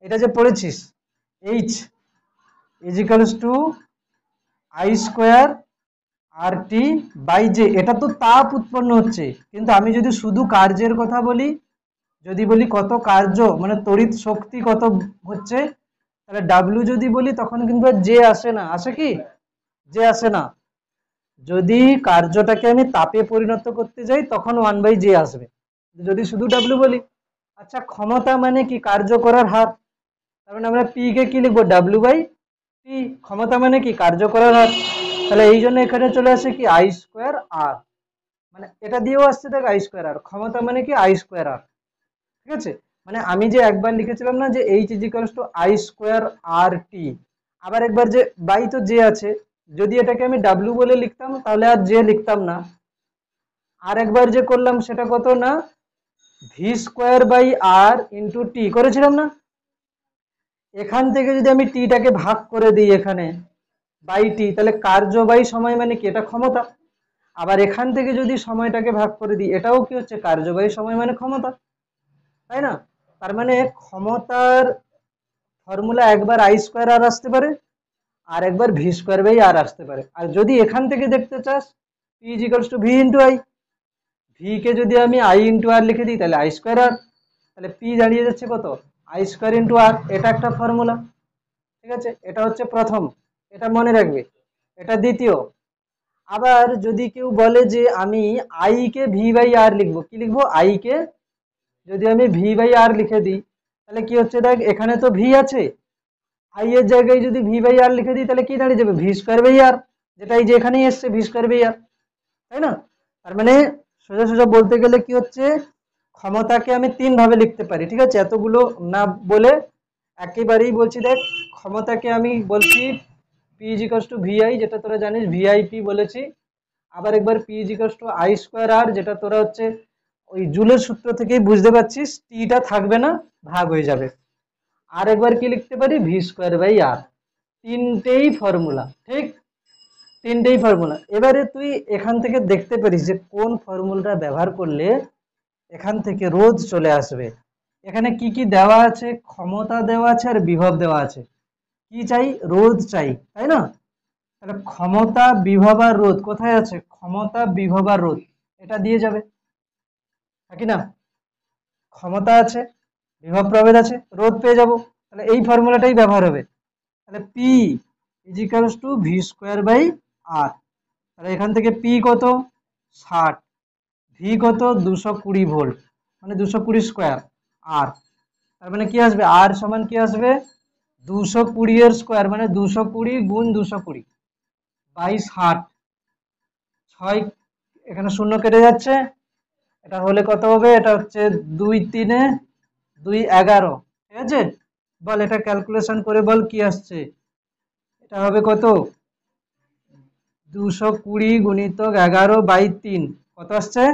এটা যে পড়েছিস, H equals to I² RT by J, এটা তো তাপ উৎপন্ন হচ্ছে। কিন্তু আমি যদি শুধু কার্যের কথা বলি, যদি বলি কত কার্য, মানে তড়িৎ শক্তি কত হচ্ছে, তাহলে ডাব্লিউ যদি বলি তখন কিন্তু জে আসে না। আসে কি? জে আসে না। যদি কার্যটাকে আমি তাপে পরিণত করতে যাই তখন 1/j আসবে, যদি শুধু ডাব্লিউ বলি। আচ্ছা, ক্ষমতা মানে কি? কার্য করার হার। তার মানে আমরা পি কে কি লিখবো? W/P। ক্ষমতা মানে কি? কার্য করার হার। তাহলে এই জন্য এখানে চলে আসে কি I² R, মানে এটা দিয়েও আসছে দেখ I² R, ক্ষমতা মানে কি I² R, ঠিক আছে? মানে আমি যে একবার লিখেছিলাম না যে H equals to I² RT, আবার একবার যে বাই তো জে আছে, যদি এটাকে আমি ডাব্লিউ বলে লিখতাম তাহলে আর জে লিখতাম না। আর একবার যে করলাম সেটা কত না, V² ইন্টু টি করেছিলাম না? এখান থেকে যদি আমি টিটাকে ভাগ করে দিই এখানে বাই টি, তাহলে কার্য বাই সময় মানে কি? এটা ক্ষমতা। আবার এখান থেকে যদি সময়টাকে ভাগ করে দিই, এটাও কি হচ্ছে? কার্য বাই সময় মানে ক্ষমতা, তাই না? তার মানে ক্ষমতার ফর্মুলা একবার I² R আসতে পারে, আর একবার V²/R আসতে পারে। আর যদি এখান থেকে দেখতে চাস, P equals to V into I, V কে যদি আমি আই ইন্টু আর লিখে দিই তাহলে I² R, তাহলে পি দাঁড়িয়ে যাচ্ছে কত? আই স্কোয়ার ইন্টু আর, এটা একটা ফর্মুলা, ঠিক আছে, এটা হচ্ছে প্রথম, এটা মনে রাখবে। এটা দ্বিতীয়। আবার যদি কেউ বলে যে আমি আই কে ভি বাই আর লিখবো, কি লিখবো, আই কে যদি আমি ভি বাই আর লিখে দিই, তাহলে কি হচ্ছে, দেখ এখানে তো ভি আছে, আই এর জায়গায় যদি ভি বাই আর লিখে দিই তাহলে কি দাঁড়িয়ে যাবে, ভি স্কোয়ার বাই আর, যেটা এই যে এখানেই এসছে ভি স্কোয়ার বাই আর, তাই না? তার মানে সোজা সোজা বলতে গেলে কি হচ্ছে, ক্ষমতাকে আমি তিন ভাবে লিখতে পারি, ঠিক আছে, এতগুলো না বলে একেবারেই বলছি, দেখ ক্ষমতাকে আমি বলছি P is equals to VI, যেটা তোরা জানিস ভিআইপি বলেছি। আবার একবার P is equals to I square R, যেটা তোরা হচ্ছে ওই জুলের সূত্র থেকেই বুঝতে পারছিস, টিটা থাকবে না, ভাগ হয়ে যাবে। আর একবার কি লিখতে পারি, ভি স্কোয়ার বাই আর। তিনটেই ফর্মুলা, ঠিক, তিনটেই ফর্মুলা। এবারে তুই এখান থেকে দেখতে পারিস যে কোন ফর্মুলাটা ব্যবহার করলে এখান থেকে রোধ চলে আসবে। এখানে কি কি দেওয়া আছে, ক্ষমতা দেওয়া আছে আর বিভব দেওয়া আছে। কি চাই, রোধ চাই, তাই না? তাহলে ক্ষমতা বিভব আর রোধ কোথায় আছে, ক্ষমতা বিভব আর রোধ, এটা দিয়ে যাবে, নাকি না? ক্ষমতা আছে, বিভব প্রভেদ আছে, রোধ পেয়ে যাব, তাহলে এই ফর্মুলাটাই ব্যবহার হবে। তাহলে P is equals to V square by R, তাহলে এখান থেকে পি কত, 60, ভি কত 220 ভোল্ট, মানে 220 স্কোয়ার, আর তার মানে কি আসবে, আর সমান কি আসবে, 220 এর স্কোয়ার, মানে 220 গুণ 220 বাই 60, 6 এখানে শূন্য কেটে যাচ্ছে, এটা হলে কত হবে, এটা হচ্ছে 2 3 2 11, ঠিক আছে, বল এটা ক্যালকুলেশন করে বল কি আসছে, এটা হবে কত, 220 গুণিতক 11 বাই 3, কত আসছে,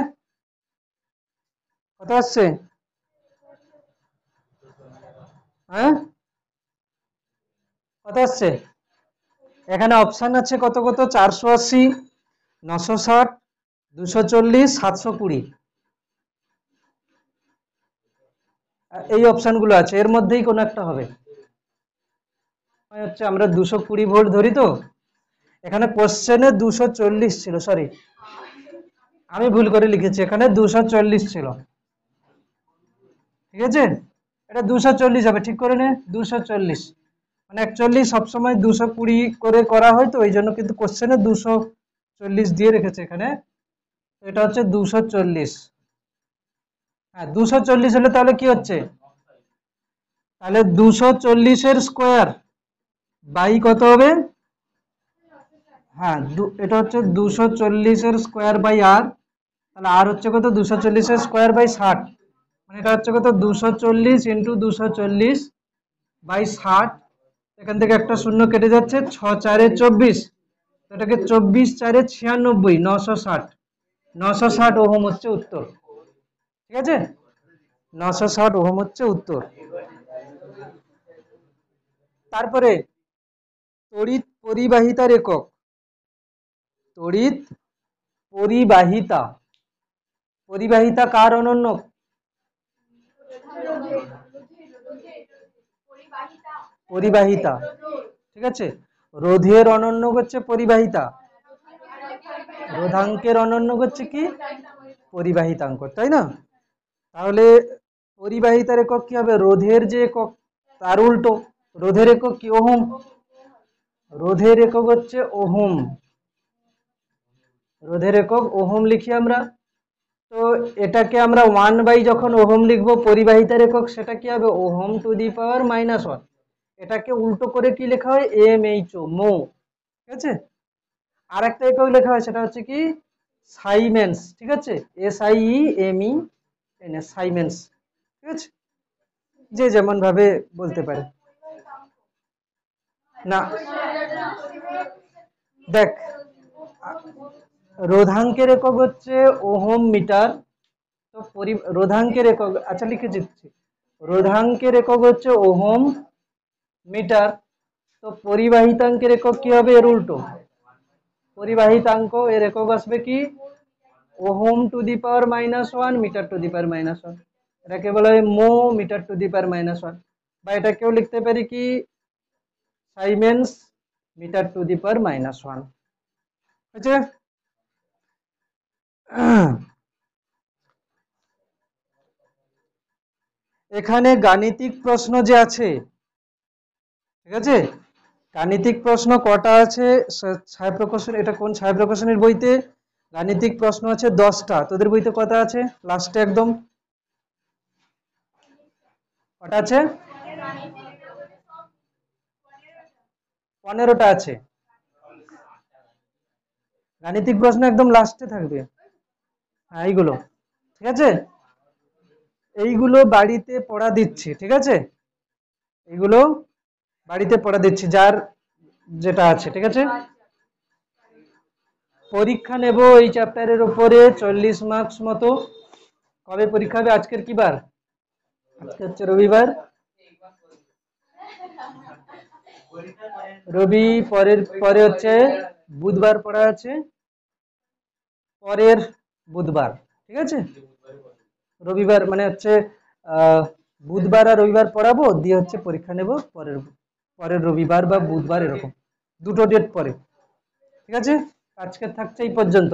কত আসছে, হ্যাঁ কত আসছে, এখানে অপশন আছে কত কত, 480, 960, 240, 720, এই অপশনগুলো আছে, এর মধ্যেই কোনো একটা হবে। হচ্ছে আমরা 220 ভোল্ট ধরি তো, এখানে কোশ্চেনে 240 ছিল, সরি আমি ভুল করে লিখেছি, এখানে 240 ছিল, ঠিক আছে, এটা 240 হবে, ঠিক করে নে, 240, মানে অ্যাকচুয়ালি সবসময় 220 করে করা হয় তো, এই জন্য কিন্তু কোশ্চেনে 240 দিয়ে রেখেছে এখানে, এটা হচ্ছে 240। হ্যাঁ 240 হলে তাহলে কি হচ্ছে, তাহলে 240 এর স্কোয়ার বাই কত হবে, হ্যাঁ এটা হচ্ছে 240 এর স্কোয়ার বাই আর, তাহলে আর হচ্ছে কত, 240 এর স্কোয়ার বাই 60, মানে এটা হচ্ছে কত, 240 ইন্টু 240 বাই 60, এখান থেকে একটা শূন্য কেটে যাচ্ছে, 6 4 24, এটাকে 24 4 96, 960, 960 ওহম হচ্ছে উত্তর, ঠিক আছে, 960 ওহম হচ্ছে উত্তর। তারপরে তড়িৎ পরিবাহিতার একক, তড়িৎ পরিবাহিতা, পরিবাহিতা কার অনন্য, পরিবাহিতা, ঠিক আছে, রোধের অনন্য হচ্ছে পরিবাহিতা, রোধাঙ্কের অনন্য হচ্ছে কি, পরিবাহিতাঙ্ক, তাই না? তাহলে পরিবাহিতার একক কি হবে, রোধের যে একক তার উল্টো, রোধের একক কি, ওহম, রোধের একক হচ্ছে ওহম, রোধের একক ওহম লিখি আমরা। তো এটাকে আমরা 1 বাই যখন ওহম লিখবো, পরিবাহিতার একক সেটা কি হবে, ওহম টু দি পাওয়ার -1, এটাকে উল্টো করে কি লেখা হয়, এমএইচও, মো, ঠিক আছে। আর একটা একক লেখা হয়, সেটা হচ্ছে কি সাইমেন্স, ঠিক আছে, SIEMENS, সাইমেন্স, ঠিক আছে, যে যেমন ভাবে বলতে পারে। না দেখ, রোধাঙ্কের একক হচ্ছে ওহম মিটার, তো রোধাঙ্কের একক, আচ্ছা লিখে দিচ্ছি, রোধাঙ্কের একক হচ্ছে ওহম মিটার, তো পরিবাহিতাঙ্কের একক কি হবে, এর উল্টো, পরিবাহিতাঙ্ক এর একক আসবে কি, ohm to the power -1, metre to the power -1, এটাকে বলা হয় মো মিটার টু দি পাওয়ার -1, বা এটাকেও লিখতে পারি কি সাইমেন্স মিটার টু দি পাওয়ার -1, বুঝছে। এখানে গাণিতিক প্রশ্ন যে আছে, ঠিক আছে, গাণিতিক প্রশ্ন কটা আছে? ছায়া প্রকাশন, এটা কোন ছায়া প্রকাশনের বইতে? গাণিতিক প্রশ্ন আছে 10টা। তোদের বইতে কটা আছে লাস্টে একদম? কটা আছে? 15টা আছে। গাণিতিক প্রশ্ন একদম লাস্টে থাকবে। হ্যাঁ, এইগুলো, ঠিক আছে, এইগুলো বাড়িতে পড়া দিচ্ছি, ঠিক আছে, এইগুলো বাড়িতে পড়া দিচ্ছি যার যেটা আছে, ঠিক আছে। পরীক্ষা নেব এই চ্যাপ্টারের উপরে 40 মার্কস মতো। কবে পরীক্ষা হবে? আজকের কি বার? আজকে হচ্ছে রবিবার। রবি পরের পরে হচ্ছে বুধবার পড়া আছে, পরের বুধবার, ঠিক আছে। রবিবার মানে হচ্ছে আহ বুধবার আর রবিবার পড়াবো, দিয়ে হচ্ছে পরীক্ষা নেব পরের পরের রবিবার বা বুধবার, এরকম দুটো ডেট পরে, ঠিক আছে। আজকে থাকছে এই পর্যন্ত।